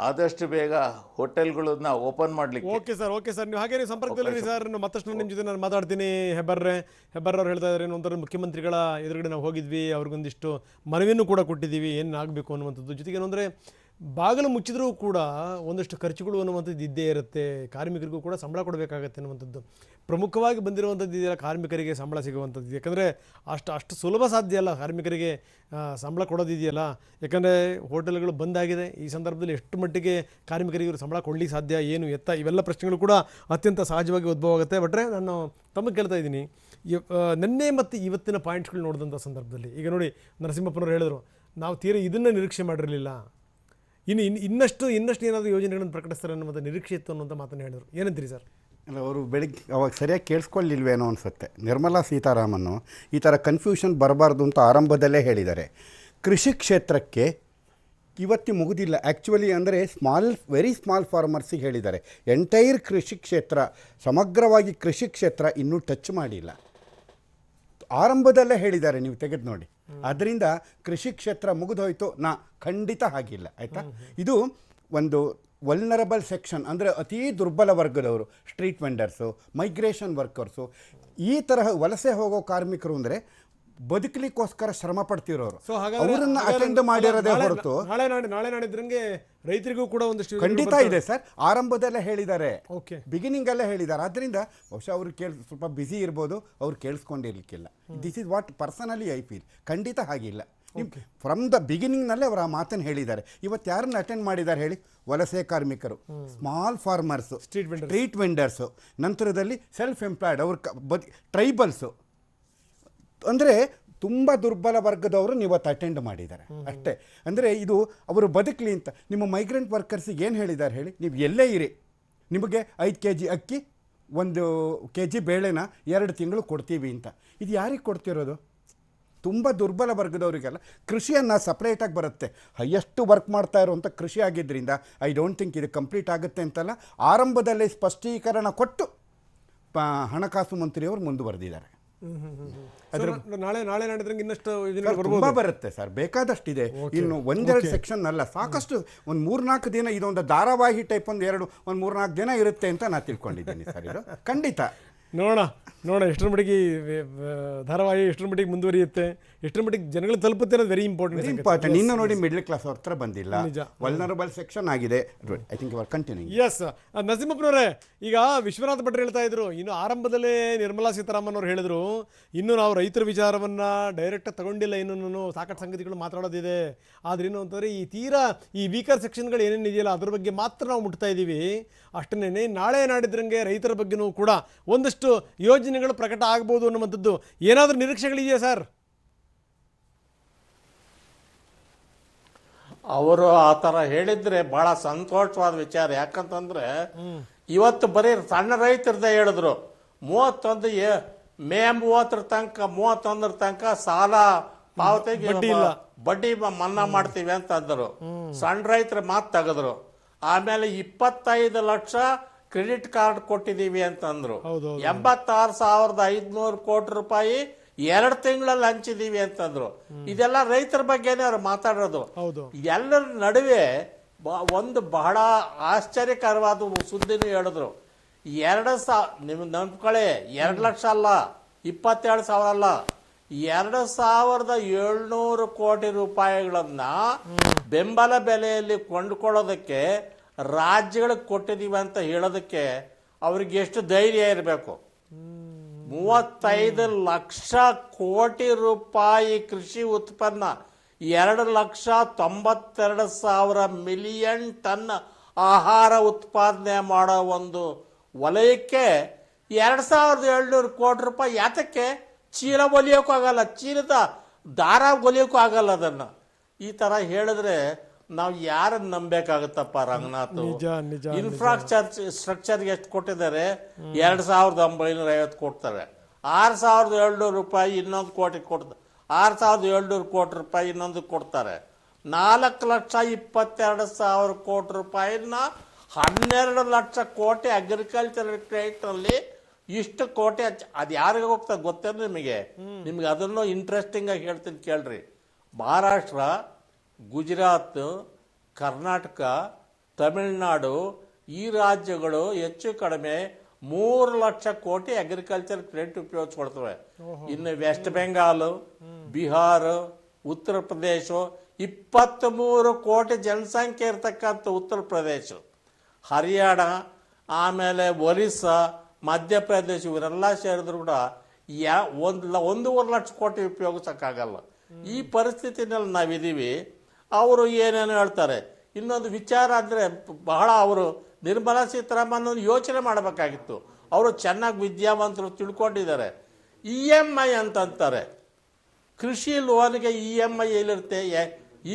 ಆದಷ್ಟು ಬೇಗ ಹೋಟೆಲ್ಗಳನ್ನ ಓಪನ್ ಮಾಡಲಿಕ್ಕೆ. ಓಕೆ ಸರ್, ನೀವು ಹಾಗೆ ಸಂಪರ್ಕದಲ್ಲಿ ಸರ್. ಮತ್ತಷ್ಟು ನಿಮ್ಮ ಜೊತೆ ನಾನು ಮಾತಾಡ್ತೀನಿ. ಹೆಬ್ಬರ್ರವ್ರು ಹೇಳ್ತಾ ಇದ್ದಾರೆ, ಒಂಥರ ಮುಖ್ಯಮಂತ್ರಿಗಳ ಎದುರುಗಡೆ ನಾವು ಹೋಗಿದ್ವಿ, ಅವ್ರಿಗೊಂದಿಷ್ಟು ಮನವಿಯನ್ನು ಕೂಡ ಕೊಟ್ಟಿದ್ದೀವಿ ಏನು ಆಗಬೇಕು ಅನ್ನುವಂಥದ್ದು. ಜೊತೆಗೆ ಏನಂದರೆ ಬಾಗಿಲು ಮುಚ್ಚಿದ್ರೂ ಕೂಡ ಒಂದಷ್ಟು ಖರ್ಚುಗಳು ಅನ್ನುವಂಥದ್ದು ಇದ್ದೇ ಇರುತ್ತೆ. ಕಾರ್ಮಿಕರಿಗೂ ಕೂಡ ಸಂಬಳ ಕೊಡಬೇಕಾಗತ್ತೆ ಅನ್ನುವಂಥದ್ದು ಪ್ರಮುಖವಾಗಿ ಬಂದಿರುವಂಥದ್ದು ಇದೆಯಲ್ಲ, ಕಾರ್ಮಿಕರಿಗೆ ಸಂಬಳ ಸಿಗುವಂಥದ್ದು. ಯಾಕಂದರೆ ಅಷ್ಟು ಸುಲಭ ಸಾಧ್ಯ ಅಲ್ಲ ಕಾರ್ಮಿಕರಿಗೆ ಸಂಬಳ ಕೊಡೋದಿದೆಯಲ್ಲ. ಯಾಕಂದರೆ ಹೋಟೆಲ್ಗಳು ಬಂದಾಗಿದೆ. ಈ ಸಂದರ್ಭದಲ್ಲಿ ಎಷ್ಟು ಮಟ್ಟಿಗೆ ಕಾರ್ಮಿಕರಿಗೆ ಇವರು ಸಂಬಳ ಕೊಡಲಿಕ್ಕೆ ಸಾಧ್ಯ, ಏನು ಎತ್ತ, ಇವೆಲ್ಲ ಪ್ರಶ್ನೆಗಳು ಕೂಡ ಅತ್ಯಂತ ಸಹಜವಾಗಿ ಉದ್ಭವ ಆಗುತ್ತೆ. ಬಟ್ರೆ ನಾನು ತಮಗೆ ಕೇಳ್ತಾ ಇದ್ದೀನಿ, ನಿನ್ನೆ ಮತ್ತು ಇವತ್ತಿನ ಪಾಯಿಂಟ್ಸ್ಗಳು ನೋಡಿದಂಥ ಸಂದರ್ಭದಲ್ಲಿ ಈಗ ನೋಡಿ, ನರಸಿಂಹಪ್ಪನವ್ರು ಹೇಳಿದ್ರು ನಾವು ಇದನ್ನು ನಿರೀಕ್ಷೆ ಮಾಡಿರಲಿಲ್ಲ, ಇನ್ನಷ್ಟು ಏನಾದರೂ ಯೋಜನೆಗಳನ್ನು ಪ್ರಕಟಿಸ್ತಾರೆ ಅನ್ನುವಂಥ ನಿರೀಕ್ಷೆ ಇತ್ತು ಅನ್ನುವಂಥ ಮಾತನ್ನು ಹೇಳಿದರು. ಏನಂತೀರಿ ಸರ್? ಅಲ್ಲ, ಅವರು ಬೆಳಿಗ್ಗೆ ಅವಾಗ ಸರಿಯಾಗಿ ಕೇಳಿಸ್ಕೊಳ್ಳಿಲ್ವೇನೋ ಅನಿಸುತ್ತೆ. ನಿರ್ಮಲಾ ಸೀತಾರಾಮನ್ ಈ ಥರ ಕನ್ಫ್ಯೂಷನ್ ಬರಬಾರ್ದು ಅಂತ ಆರಂಭದಲ್ಲೇ ಹೇಳಿದ್ದಾರೆ. ಕೃಷಿ ಕ್ಷೇತ್ರಕ್ಕೆ ಇವತ್ತು ಮುಗಿದಿಲ್ಲ ಆ್ಯಕ್ಚುಲಿ. ಅಂದರೆ ವೆರಿ ಸ್ಮಾಲ್ ಫಾರ್ಮರ್ಸಿಗೆ ಹೇಳಿದ್ದಾರೆ. ಎಂಟೈರ್ ಕೃಷಿ ಕ್ಷೇತ್ರ, ಸಮಗ್ರವಾಗಿ ಕೃಷಿ ಕ್ಷೇತ್ರ ಇನ್ನೂ ಟಚ್ ಮಾಡಿಲ್ಲ. ಆರಂಭದಲ್ಲೇ ಹೇಳಿದ್ದಾರೆ, ನೀವು ತೆಗೆದು ನೋಡಿ. ಅದರಿಂದ ಕೃಷಿ ಕ್ಷೇತ್ರ ಮುಗಿದೋಯ್ತು ಖಂಡಿತ ಹಾಗಿಲ್ಲ, ಆಯಿತಾ. ಇದು ಒಂದು ವಲ್ನರಬಲ್ ಸೆಕ್ಷನ್, ಅಂದರೆ ಅತೀ ದುರ್ಬಲ ವರ್ಗದವರು, ಸ್ಟ್ರೀಟ್ ವೆಂಡರ್ಸು, ಮೈಗ್ರೇಷನ್ ವರ್ಕರ್ಸು, ಈ ತರಹ ವಲಸೆ ಹೋಗೋ ಕಾರ್ಮಿಕರು ಅಂದರೆ ಬದುಕಲಿಕ್ಕೋಸ್ಕರ ಶ್ರಮ ಪಡ್ತಿರೋರು, ಅವರನ್ನು ಅಟೆಂಡ್ ಮಾಡಿರೋದೇ ಹೊರತು ನಾಳೆ ನಾಡಿದ್ರಂಗೆ ರೈತರಿಗೂ ಕೂಡ ಒಂದಷ್ಟು ಖಂಡಿತ ಇದೆ ಸರ್. ಆರಂಭದಲ್ಲೇ ಹೇಳಿದ್ದಾರೆ, ಬಿಗಿನಿಂಗಲ್ಲೇ ಹೇಳಿದ್ದಾರೆ. ಆದ್ದರಿಂದ ಬಹುಶಃ ಅವರು ಸ್ವಲ್ಪ ಬ್ಯುಸಿ ಇರ್ಬೋದು, ಅವ್ರು ಕೇಳಿಸ್ಕೊಂಡಿರ್ಲಿಕ್ಕಿಲ್ಲ. This is what personally I feel. ಖಂಡಿತ ಹಾಗಿಲ್ಲ. ಫ್ರಮ್ ದ ಬಿಗಿನಿಂಗ್ನಲ್ಲೇ ಅವರು ಆ ಮಾತನ್ನು ಹೇಳಿದ್ದಾರೆ. ಇವತ್ತು ಯಾರನ್ನು ಅಟೆಂಡ್ ಮಾಡಿದ್ದಾರೆ ಹೇಳಿ? ವಲಸೆ ಕಾರ್ಮಿಕರು, ಸ್ಮಾಲ್ ಫಾರ್ಮರ್ಸು, ಸ್ಟ್ರೀಟ್ ವೆಂಡರ್ಸು, ನಂತರದಲ್ಲಿ ಸೆಲ್ಫ್ ಎಂಪ್ಲಾಯ್ಡ್, ಅವ್ರ ಟ್ರೈಬಲ್ಸು, ಅಂದರೆ ತುಂಬ ದುರ್ಬಲ ವರ್ಗದವರು ಇವತ್ತು ಅಟೆಂಡ್ ಮಾಡಿದ್ದಾರೆ ಅಷ್ಟೇ. ಅಂದರೆ ಇದು ಅವರು ಬದುಕಲಿ ಅಂತ. ನಿಮ್ಮ ಮೈಗ್ರೆಂಟ್ ವರ್ಕರ್ಸಿಗೆ ಏನು ಹೇಳಿದ್ದಾರೆ ಹೇಳಿ? ನೀವು ಎಲ್ಲೇ ಇರಿ, ನಿಮಗೆ 5 kg ಅಕ್ಕಿ, 1 kg ಬೇಳೆನ 2 ತಿಂಗಳು ಕೊಡ್ತೀವಿ ಅಂತ. ಇದು ಯಾರಿಗೆ ಕೊಡ್ತಿರೋದು? ತುಂಬ ದುರ್ಬಲ ವರ್ಗದವರಿಗೆಲ್ಲ. ಕೃಷಿಯನ್ನು ಸಪ್ರೇಟಾಗಿ ಬರುತ್ತೆ. ಹೈಯೆಸ್ಟ್ ವರ್ಕ್ ಮಾಡ್ತಾ ಇರುವಂಥ ಕೃಷಿ ಆಗಿದ್ದರಿಂದ ಐ ಡೋಂಟ್ ಥಿಂಕ್ ಇದು ಕಂಪ್ಲೀಟ್ ಆಗುತ್ತೆ ಅಂತಲ್ಲ. ಆರಂಭದಲ್ಲೇ ಸ್ಪಷ್ಟೀಕರಣ ಕೊಟ್ಟು ಹಣಕಾಸು ಮಂತ್ರಿಯವರು ಮುಂದುವರೆದಿದ್ದಾರೆ. ನಾಳೆ ನಾಡಿದ್ರಂಗೆ ಇನ್ನಷ್ಟು ತುಂಬ ಬರುತ್ತೆ ಸರ್, ಬೇಕಾದಷ್ಟಿದೆ. ಇನ್ನು ಒಂದೆರಡು ಸೆಕ್ಷನ್ ಅಲ್ಲ, ಸಾಕಷ್ಟು. ಒಂದು 3-4 ದಿನ ಇದೊಂದು ಧಾರಾವಾಹಿ ಟೈಪ್ ಒಂದು 3-4 ದಿನ ಇರುತ್ತೆ ಅಂತ ನಾನು ತಿಳ್ಕೊಂಡಿದ್ದೀನಿ ಸರ್. ಇದು ಖಂಡಿತ ನೋಡ ಎಷ್ಟರ ಮಟ್ಟಿಗೆ ಧಾರಾವಾಹಿ ಎಷ್ಟರ ಮಟ್ಟಿಗೆ ಮುಂದುವರಿಯುತ್ತೆ, ಎಷ್ಟರ ಮಟ್ಟಿಗೆ ಜನಗಳು ತಲುಪುತ್ತೆ ಅನ್ನೋದು ವೆರಿ ಇಂಪಾರ್ಟೆಂಟ್. ಇನ್ನು ನೋಡಿ ಮಿಡ್ಲ್ ಕ್ಲಾಸ್ ಅವ್ರ ಹತ್ರ ಬಂದಿಲ್ಲ, ವಲ್ನರಬಲ್ ಸೆಕ್ಷನ್ ಆಗಿದೆ. I think you are continuing. Yes ನರಸಿಂಹಪ್ಪನವರೇ, ಈಗ ವಿಶ್ವನಾಥ್ ಭಟ್ರು ಹೇಳ್ತಾ ಇದ್ರು, ಇನ್ನು ಆರಂಭದಲ್ಲೇ ನಿರ್ಮಲಾ ಸೀತಾರಾಮನ್ ಅವರು ಹೇಳಿದ್ರು, ಇನ್ನು ನಾವು ರೈತರ ವಿಚಾರವನ್ನ ಡೈರೆಕ್ಟಾಗಿ ತಗೊಂಡಿಲ್ಲ, ಇನ್ನೂ ಸಾಕಷ್ಟು ಸಂಗತಿಗಳು ಮಾತಾಡೋದಿದೆ. ಆದ್ರೆ ಏನು ಅಂತಂದ್ರೆ ಈ ವೀಕರ್ ಸೆಕ್ಷನ್ಗಳು ಏನೇನು ಇದೆಯಲ್ಲ ಅದ್ರ ಬಗ್ಗೆ ಮಾತ್ರ ನಾವು ಮುಟ್ತಾ ಇದ್ದೀವಿ. ಅಷ್ಟನ್ನೇ ನಾಳೆ ನಾಡಿದ್ರಂಗೆ ರೈತರ ಬಗ್ಗೆನೂ ಕೂಡ ಒಂದಷ್ಟು ಯೋಜನೆಗಳು ಪ್ರಕಟ ಆಗ್ಬೋದು ಅನ್ನುವಂಥದ್ದು ಏನಾದರೂ ನಿರೀಕ್ಷೆಗಳಿದೆಯಾ ಸರ್? ಅವರು ಆ ಥರ ಹೇಳಿದ್ರೆ ಬಹಳ ಸಂತೋಷವಾದ ವಿಚಾರ. ಯಾಕಂತಂದ್ರೆ ಇವತ್ತು ಬರೀ ಸಣ್ಣ ರೈತರದೇ ಹೇಳಿದ್ರು, 31 ಮೇ 31 ತನಕ ಸಾಲ ಪಾವತಿಗೆ ಬಡ್ಡಿ ಮನ್ನಾ ಮಾಡ್ತೀವಿ ಅಂತ ಅಂದರು. ಸಣ್ಣ ರೈತರ ಮಾತು ತೆಗೆದ್ರು. ಆಮೇಲೆ 25 ಲಕ್ಷ ಕ್ರೆಡಿಟ್ ಕಾರ್ಡ್ ಕೊಟ್ಟಿದೀವಿ ಅಂತಂದ್ರು. 86,500 ಕೋಟಿ ರೂಪಾಯಿ 2 ತಿಂಗಳಲ್ಲಿ ಹಂಚಿದೀವಿ ಅಂತಂದ್ರು. ಇದೆಲ್ಲ ರೈತರ ಬಗ್ಗೆನೇ ಅವ್ರು ಮಾತಾಡೋದು. ಎಲ್ಲರ ನಡುವೆ ಒಂದು ಬಹಳ ಆಶ್ಚರ್ಯಕರವಾದ ಸುದ್ದಿನೂ ಹೇಳಿದ್ರು. 2,000 ನಿಮ್ ನೆನ್ಕೊಳ್ಳಿ, 2 ಲಕ್ಷ ಅಲ್ಲ, 27,000 ಅಲ್ಲ, 2,700 ಕೋಟಿ ರೂಪಾಯಿಗಳನ್ನ ಬೆಂಬಲ ಬೆಲೆಯಲ್ಲಿ ಕೊಂಡುಕೊಳ್ಳೋದಕ್ಕೆ ರಾಜ್ಯಗಳಿಗೆ ಕೊಟ್ಟಿದೀವಿ ಅಂತ ಹೇಳೋದಕ್ಕೆ ಅವ್ರಿಗೆ ಎಷ್ಟು ಧೈರ್ಯ ಇರಬೇಕು? 35 ಲಕ್ಷ ಕೋಟಿ ರೂಪಾಯಿ ಕೃಷಿ ಉತ್ಪನ್ನ, 2,92,000 ಮಿಲಿಯನ್ ಟನ್ ಆಹಾರ ಉತ್ಪಾದನೆ ಮಾಡೋ ಒಂದು ವಲಯಕ್ಕೆ 2,700 ಕೋಟಿ ರೂಪಾಯಿ ಯಾತಕ್ಕೆ? ಚೀಲ ಹೊಲಿಯೋಕ್ಕೂ ಆಗಲ್ಲ, ಚೀಲದ ದಾರ ಹೊಲಿಯೋಕ್ಕೂ ಆಗಲ್ಲ. ಅದನ್ನ ಈ ತರ ಹೇಳಿದ್ರೆ ನಾವು ಯಾರನ್ನ ನಂಬೇಕಾಗುತ್ತಪ್ಪ ರಂಗನಾಥ್? ಸ್ಟ್ರಕ್ಚರ್ಗೆ ಎಷ್ಟು ಕೊಟ್ಟಿದ್ದಾರೆ? 2,950 ಕೊಡ್ತಾರೆ. 6,700 ರೂಪಾಯಿ ಇನ್ನೊಂದು ಕೋಟಿ ಕೊಡ್ತಾರೆ. 6,700 ಕೋಟಿ ರೂಪಾಯಿ ಇನ್ನೊಂದು ಕೊಡ್ತಾರೆ. 4,22,000 ಕೋಟಿ ರೂಪಾಯಿನ 12 ಲಕ್ಷ ಕೋಟಿ ಅಗ್ರಿಕಲ್ಚರ್ ಕ್ರೆಡಿಟ್ ಅಲ್ಲಿ ಇಷ್ಟು ಕೋಟಿ ಅದು ಯಾರಿಗೆ ಹೋಗ್ತದೆ ಗೊತ್ತೇನು ನಿಮಗೆ ಅದನ್ನು ಇಂಟ್ರೆಸ್ಟಿಂಗ್ ಆಗಿ ಹೇಳ್ತೀನಿ ಕೇಳ್ರಿ. ಮಹಾರಾಷ್ಟ್ರ, ಗುಜರಾತ್, ಕರ್ನಾಟಕ, ತಮಿಳುನಾಡು ಈ ರಾಜ್ಯಗಳು ಹೆಚ್ಚು ಕಡಿಮೆ 3 ಲಕ್ಷ ಕೋಟಿ ಅಗ್ರಿಕಲ್ಚರ್ ಕ್ರೆಡಿಟ್ ಉಪಯೋಗಿಸ್ಕೊಳ್ತವೆ. ಇನ್ನು ವೆಸ್ಟ್ ಬೆಂಗಾಲ್, ಬಿಹಾರ್, ಉತ್ತರ ಪ್ರದೇಶ 23 ಕೋಟಿ ಜನಸಂಖ್ಯೆ ಇರತಕ್ಕಂಥ ಉತ್ತರ ಪ್ರದೇಶ, ಹರಿಯಾಣ, ಆಮೇಲೆ ಒರಿಸ್ಸಾ, ಮಧ್ಯಪ್ರದೇಶ ಇವರೆಲ್ಲ ಸೇರಿದ್ರು ಕೂಡ 1.5 ಲಕ್ಷ ಕೋಟಿ ಉಪಯೋಗಿಸಕ್ಕಾಗಲ್ಲ. ಈ ಪರಿಸ್ಥಿತಿನಲ್ಲಿ ನಾವಿದ್ದೀವಿ. ಅವರು ಏನೇನು ಹೇಳ್ತಾರೆ. ಇನ್ನೊಂದು ವಿಚಾರ ಅಂದರೆ ಬಹಳ ಅವರು ನಿರ್ಮಲಾ ಸೀತಾರಾಮನ್ ಯೋಚನೆ ಮಾಡಬೇಕಾಗಿತ್ತು. ಅವರು ಚೆನ್ನಾಗಿ ವಿದ್ಯಾವಂತರು, ತಿಳ್ಕೊಂಡಿದ್ದಾರೆ. EMI ಅಂತಂತಾರೆ. ಕೃಷಿ ಲೋನ್ಗೆ EMI ಎಲ್ಲಿರುತ್ತೆ?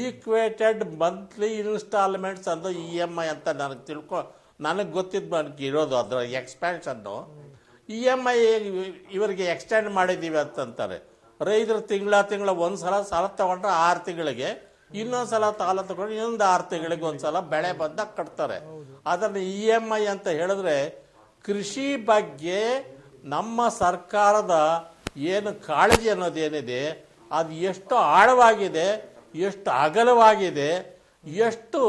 ಈಕ್ವೇಟೆಡ್ ಮಂತ್ಲಿ ಇನ್ಸ್ಟಾಲ್ಮೆಂಟ್ಸ್ ಅಂತ EMI ಅಂತ ನನಗೆ ಗೊತ್ತಿದ್ದು ನನಗೆ ಇರೋದು. ಅದರ ಎಕ್ಸ್ಪ್ಯಾನ್ಷನ್ನು EMI ಇವರಿಗೆ ಎಕ್ಸ್ಟೆಂಡ್ ಮಾಡಿದ್ದೀವಿ ಅಂತಂತಾರೆ. ರೈತರು ತಿಂಗಳ ಒಂದ್ಸಲ ಸಾಲ ತಗೊಂಡ್ರೆ 6 ತಿಂಗಳಿಗೆ, ಇನ್ನೊಂದ್ಸಲ ಸಾಲ ತಗೊಂಡ್ರೆ ಇನ್ನೊಂದು 6 ತಿಂಗಳಿಗೆ ಒಂದ್ಸಲ ಬೆಳೆ ಬಂದಾಗ ಕಟ್ತಾರೆ. ಅದನ್ನು EMI ಅಂತ ಹೇಳಿದ್ರೆ ಕೃಷಿ ಬಗ್ಗೆ ನಮ್ಮ ಸರ್ಕಾರದ ಏನು ಕಾಳಜಿ ಅನ್ನೋದೇನಿದೆ ಅದು ಎಷ್ಟು ಆಳವಾಗಿದೆ, ಎಷ್ಟು ಅಗಲವಾಗಿದೆ, ಎಷ್ಟು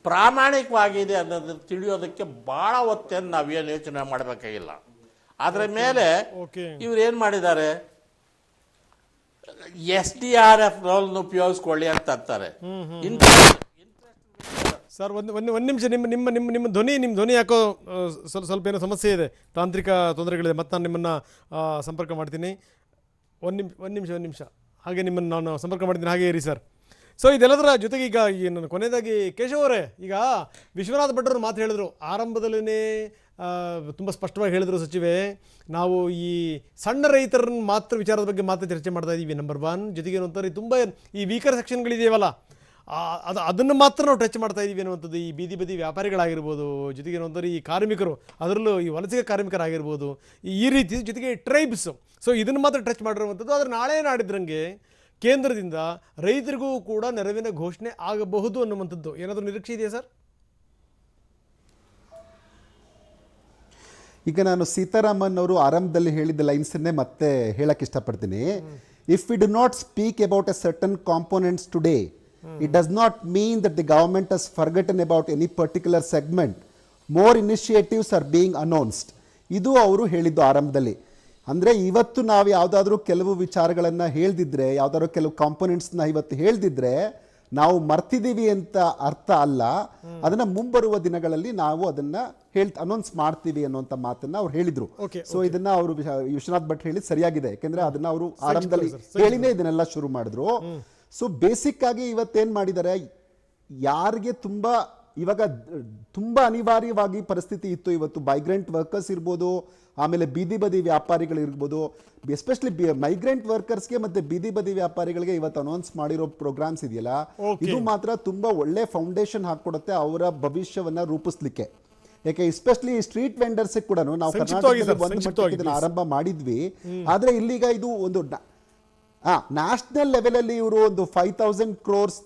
ಪ್ರಾಮಾಣಿಕವಾಗಿದೆ ಅನ್ನೋದನ್ನ ತಿಳಿಯೋದಕ್ಕೆ ಬಹಳ ಹೊತ್ತೇನು ನಾವೇನು ಯೋಚನೆ ಮಾಡಬೇಕಾಗಿಲ್ಲ. ಅದರ ಮೇಲೆ ಇವ್ರು ಏನ್ ಮಾಡಿದ್ದಾರೆ? SDRF ರೋಲ್ನ ಉಪಯೋಗಿಸ್ಕೊಳ್ಳಿ ಅಂತ ಅಂತಾರೆ. ಸರ್ ಒಂದು ನಿಮಿಷ, ನಿಮ್ಮ ಧ್ವನಿ ಯಾಕೋ ಸ್ವಲ್ಪ ಏನೋ ಸಮಸ್ಯೆ ಇದೆ, ತಾಂತ್ರಿಕ ತೊಂದರೆಗಳಿದೆ. ಮತ್ತೆ ನಾನು ನಿಮ್ಮನ್ನು ಸಂಪರ್ಕ ಮಾಡ್ತೀನಿ. ಒಂದು ನಿಮಿಷ. ಹಾಗೆ ನಿಮ್ಮನ್ನು ನಾನು ಸಂಪರ್ಕ ಮಾಡಿದ್ದೀನಿ, ಹಾಗೆ ಇರಿ ಸರ್. ಸೊ ಇದೆಲ್ಲದರ ಜೊತೆಗೆ ಈಗ ಈ ನನ್ನ ಕೊನೆಯದಾಗಿ ಕೇಶವ್ ಅವರೇ, ಈಗ ವಿಶ್ವನಾಥ ಭಟ್ರು ಮಾತು ಹೇಳಿದ್ರು ಆರಂಭದಲ್ಲೇ, ತುಂಬ ಸ್ಪಷ್ಟವಾಗಿ ಹೇಳಿದ್ರು ಸಚಿವೆ, ನಾವು ಈ ಸಣ್ಣ ರೈತರನ್ನ ಮಾತ್ರ ವಿಚಾರದ ಬಗ್ಗೆ ಮಾತ್ರ ಚರ್ಚೆ ಮಾಡ್ತಾ ಇದ್ದೀವಿ, ನಂಬರ್ 1. ಜೊತೆಗೆ ಏನಂತಾರೆ ತುಂಬ ಈ ವೀಕರ್ ಸೆಕ್ಷನ್ಗಳಿದೆಯವಲ್ಲ ಅದನ್ನು ಮಾತ್ರ ನಾವು ಟಚ್ ಮಾಡ್ತಾ ಇದ್ದೀವಿ ಅನ್ನುವಂಥದ್ದು. ಈ ಬೀದಿ ಬದಿ ವ್ಯಾಪಾರಿಗಳಾಗಿರ್ಬೋದು, ಜೊತೆಗೆ ಏನಂತಾರೆ ಈ ಕಾರ್ಮಿಕರು, ಅದರಲ್ಲೂ ಈ ವಲಸಿಗ ಕಾರ್ಮಿಕರಾಗಿರ್ಬೋದು, ಈ ರೀತಿ ಜೊತೆಗೆ ಟ್ರೈಬ್ಸ್. ಸೊ ಇದನ್ನು ಮಾತ್ರ ಟಚ್ ಮಾಡಿರುವಂಥದ್ದು. ಆದರೆ ನಾಳೆ ನಾಡಿದ್ರಂಗೆ ಕೇಂದ್ರದಿಂದ ರೈತರಿಗೂ ಕೂಡ ನೆರವಿನ ಘೋಷಣೆ ಆಗಬಹುದು ಅನ್ನುವಂಥದ್ದು ಏನಾದರೂ ನಿರೀಕ್ಷೆ ಇದೆಯಾ ಸರ್? ಈಗ ನಾನು ಸೀತಾರಾಮನ್ ಅವರು ಆರಂಭದಲ್ಲಿ ಹೇಳಿದ ಲೈನ್ಸನ್ನೇ ಮತ್ತೆ ಹೇಳಕ್ಕೆ ಇಷ್ಟಪಡ್ತೀನಿ. If we do not speak about a certain components today, it does not mean that the government has forgotten about any particular segment. More initiatives are being announced. ಇದು ಅವರು ಹೇಳಿದ್ದು ಆರಂಭದಲ್ಲಿ. ಅಂದರೆ ಇವತ್ತು ನಾವು ಯಾವುದಾದ್ರೂ ಕೆಲವು ವಿಚಾರಗಳನ್ನು ಹೇಳ್ದಿದ್ರೆ, ಯಾವುದಾದ್ರೂ ಕೆಲವು ಕಾಂಪೋನೆಂಟ್ಸ್ನ ಇವತ್ತು ಹೇಳ್ದಿದ್ರೆ ನಾವು ಮರ್ತಿದ್ದೀವಿ ಅಂತ ಅರ್ಥ ಅಲ್ಲ. ಅದನ್ನ ಮುಂಬರುವ ದಿನಗಳಲ್ಲಿ ನಾವು ಅದನ್ನ ಅನೌನ್ಸ್ ಮಾಡ್ತೀವಿ ಅನ್ನುವಂಥ ಮಾತನ್ನ ಅವ್ರು ಹೇಳಿದ್ರು. ಸೊ ಇದನ್ನ ಅವರು ವಿಶ್ವನಾಥ್ ಭಟ್ ಹೇಳಿದ್ ಸರಿಯಾಗಿದೆ, ಯಾಕೆಂದ್ರೆ ಅದನ್ನ ಅವರು ಆರಂಭದಲ್ಲಿ ಹೇಳಿನೇ ಇದನ್ನೆಲ್ಲ ಶುರು ಮಾಡಿದ್ರು. ಸೊ ಬೇಸಿಕ್ ಆಗಿ ಇವತ್ತೇನ್ ಮಾಡಿದ್ದಾರೆ, ಯಾರಿಗೆ ಇವಾಗ ತುಂಬಾ ಅನಿವಾರ್ಯವಾಗಿ ಪರಿಸ್ಥಿತಿ ಇತ್ತು, ಇವತ್ತು ಮೈಗ್ರೆಂಟ್ ವರ್ಕರ್ಸ್ ಇರ್ಬೋದು, ಆಮೇಲೆ ಬೀದಿ ಬದಿ ವ್ಯಾಪಾರಿಗಳಿರ್ಬೋದು, ಎಸ್ಪೆಷಲಿ ಮೈಗ್ರೆಂಟ್ ವರ್ಕರ್ಸ್ಗೆ ಮತ್ತೆ ಬೀದಿ ಬದಿ ವ್ಯಾಪಾರಿಗಳಿಗೆ ಇವತ್ತು ಅನೌನ್ಸ್ ಮಾಡಿರೋ ಪ್ರೋಗ್ರಾಮ್ಸ್ ಇದೆಯಲ್ಲ, ಇದು ಮಾತ್ರ ತುಂಬಾ ಒಳ್ಳೆ ಫೌಂಡೇಶನ್ ಹಾಕೊಡುತ್ತೆ ಅವರ ಭವಿಷ್ಯವನ್ನ ರೂಪಿಸ್ಲಿಕ್ಕೆ. ಯಾಕೆ ಎಸ್ಪೆಷಲಿ ಸ್ಟ್ರೀಟ್ ವೆಂಡರ್ಸ್ ಕೂಡ ನಾವು ಕರ್ನಾಟಕದಲ್ಲಿ ಒಂದು ಮಟ್ಟಕ್ಕೆ ಇದನ್ನ ಆರಂಭ ಮಾಡಿದ್ವಿ. ಆದ್ರೆ ಇಲ್ಲಿಗ ಇದು ಒಂದು ನ್ಯಾಷನಲ್ ಲೆವೆಲ್ ಅಲ್ಲಿ ಇವರು ಒಂದು 5,000 crores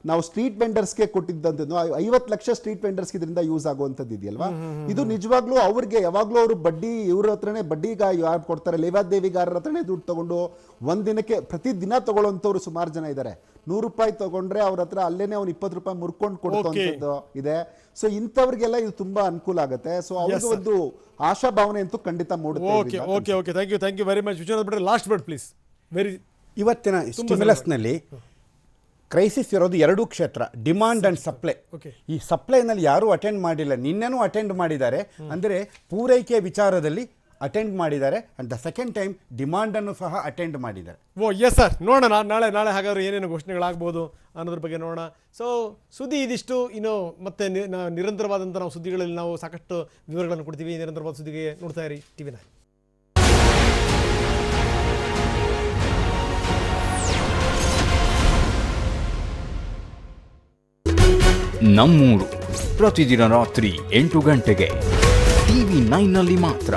ನಾವು ಸ್ಟ್ರೀಟ್ ವೆಂಡರ್ಸ್ಗೆ ಕೊಟ್ಟಿದ್ದಂಥದ್ದು, 50 ಲಕ್ಷ ಸ್ಟ್ರೀಟ್ ವೆಂಡರ್ಸ್ಗೆ ಇದರಿಂದ ಯೂಸ್ ಆಗುವಂಥದ್ದು ಇದೆಯಲ್ವಾ. ಇದು ನಿಜವಾಗ್ಲೂ ಅವ್ರಿಗೆ ಯಾವಾಗ್ಲೂ ಅವರು ಬಡ್ಡಿ ಇವ್ರ ಹತ್ರನೇ ಬಡ್ಡಿಗ ಯಾರು ಕೊಡ್ತಾರೆ, ಲೇವಾದೇವಿಗಾರರ ಹತ್ರನೇ ದುಡ್ಡು ತಗೊಂಡು ಒಂದಿನಕ್ಕೆ ಪ್ರತಿದಿನ ತಗೊಳ್ಳೋಂಥವ್ರು ಸುಮಾರು ಜನ ಇದ್ದಾರೆ. 100 ರೂಪಾಯಿ ತಗೊಂಡ್ರೆ ಅವ್ರ ಹತ್ರ ಅಲ್ಲೇನೆ ಅವ್ನು 20 ರೂಪಾಯಿ ಮುರ್ಕೊಂಡು ಕೊಡುವಂಥದ್ದು ಇದೆ. ಸೊ ಇಂಥವ್ರಿಗೆಲ್ಲ ಇದು ತುಂಬಾ ಅನುಕೂಲ ಆಗುತ್ತೆ. ಸೊ ಅವ್ರಿಗೆ ಒಂದು ಆಶಾಭಾವನೆ ಅಂತೂ ಖಂಡಿತ ಮೂಡುತ್ತೆ. Thank you very much. Vishwanath ಭಟ್ರೆ, ಲಾಸ್ಟ್ ವರ್ಡ್ ಪ್ಲೀಸ್. ಇವತ್ತಿನ ಸ್ಟಿಮ್ಯುಲಸ್ನಲ್ಲಿ ಕ್ರೈಸಿಸ್ ಇರೋದು 2 ಕ್ಷೇತ್ರ, ಡಿಮಾಂಡ್ ಅಂಡ್ ಸಪ್ಲೈ. ಈ ಸಪ್ಲೈನಲ್ಲಿ ಯಾರೂ ಅಟೆಂಡ್ ಮಾಡಿಲ್ಲ, ನಿನ್ನೆನೂ ಅಟೆಂಡ್ ಮಾಡಿದ್ದಾರೆ, ಅಂದರೆ ಪೂರೈಕೆ ವಿಚಾರದಲ್ಲಿ ಅಟೆಂಡ್ ಮಾಡಿದ್ದಾರೆ. And the second time demand ಅನ್ನು ಸಹ ಅಟೆಂಡ್ ಮಾಡಿದ್ದಾರೆ. ಎಸ್ ಸರ್, ನೋಡೋಣ ನಾಳೆ ಹಾಗಾದ್ರೆ ಏನೇನು ಘೋಷಣೆಗಳಾಗ್ಬೋದು ಅನ್ನೋದ್ರ ಬಗ್ಗೆ ನೋಡೋಣ. ಸೊ ಸುದ್ದಿ ಇದಿಷ್ಟು. ಇನ್ನು ಮತ್ತೆ ನಿರಂತರವಾದಂಥ ನಾವು ಸುದ್ದಿಗಳಲ್ಲಿ ನಾವು ಸಾಕಷ್ಟು ವಿವರಗಳನ್ನು ಕೊಡ್ತೀವಿ. ನಿರಂತರವಾದ ಸುದ್ದಿಗೆ ನೋಡ್ತಾ ಇರಿ TV9. ನಮ್ಮೂರು ಪ್ರತಿದಿನ ರಾತ್ರಿ 8 ಗಂಟೆಗೆ TV9ನಲ್ಲಿ ಮಾತ್ರ.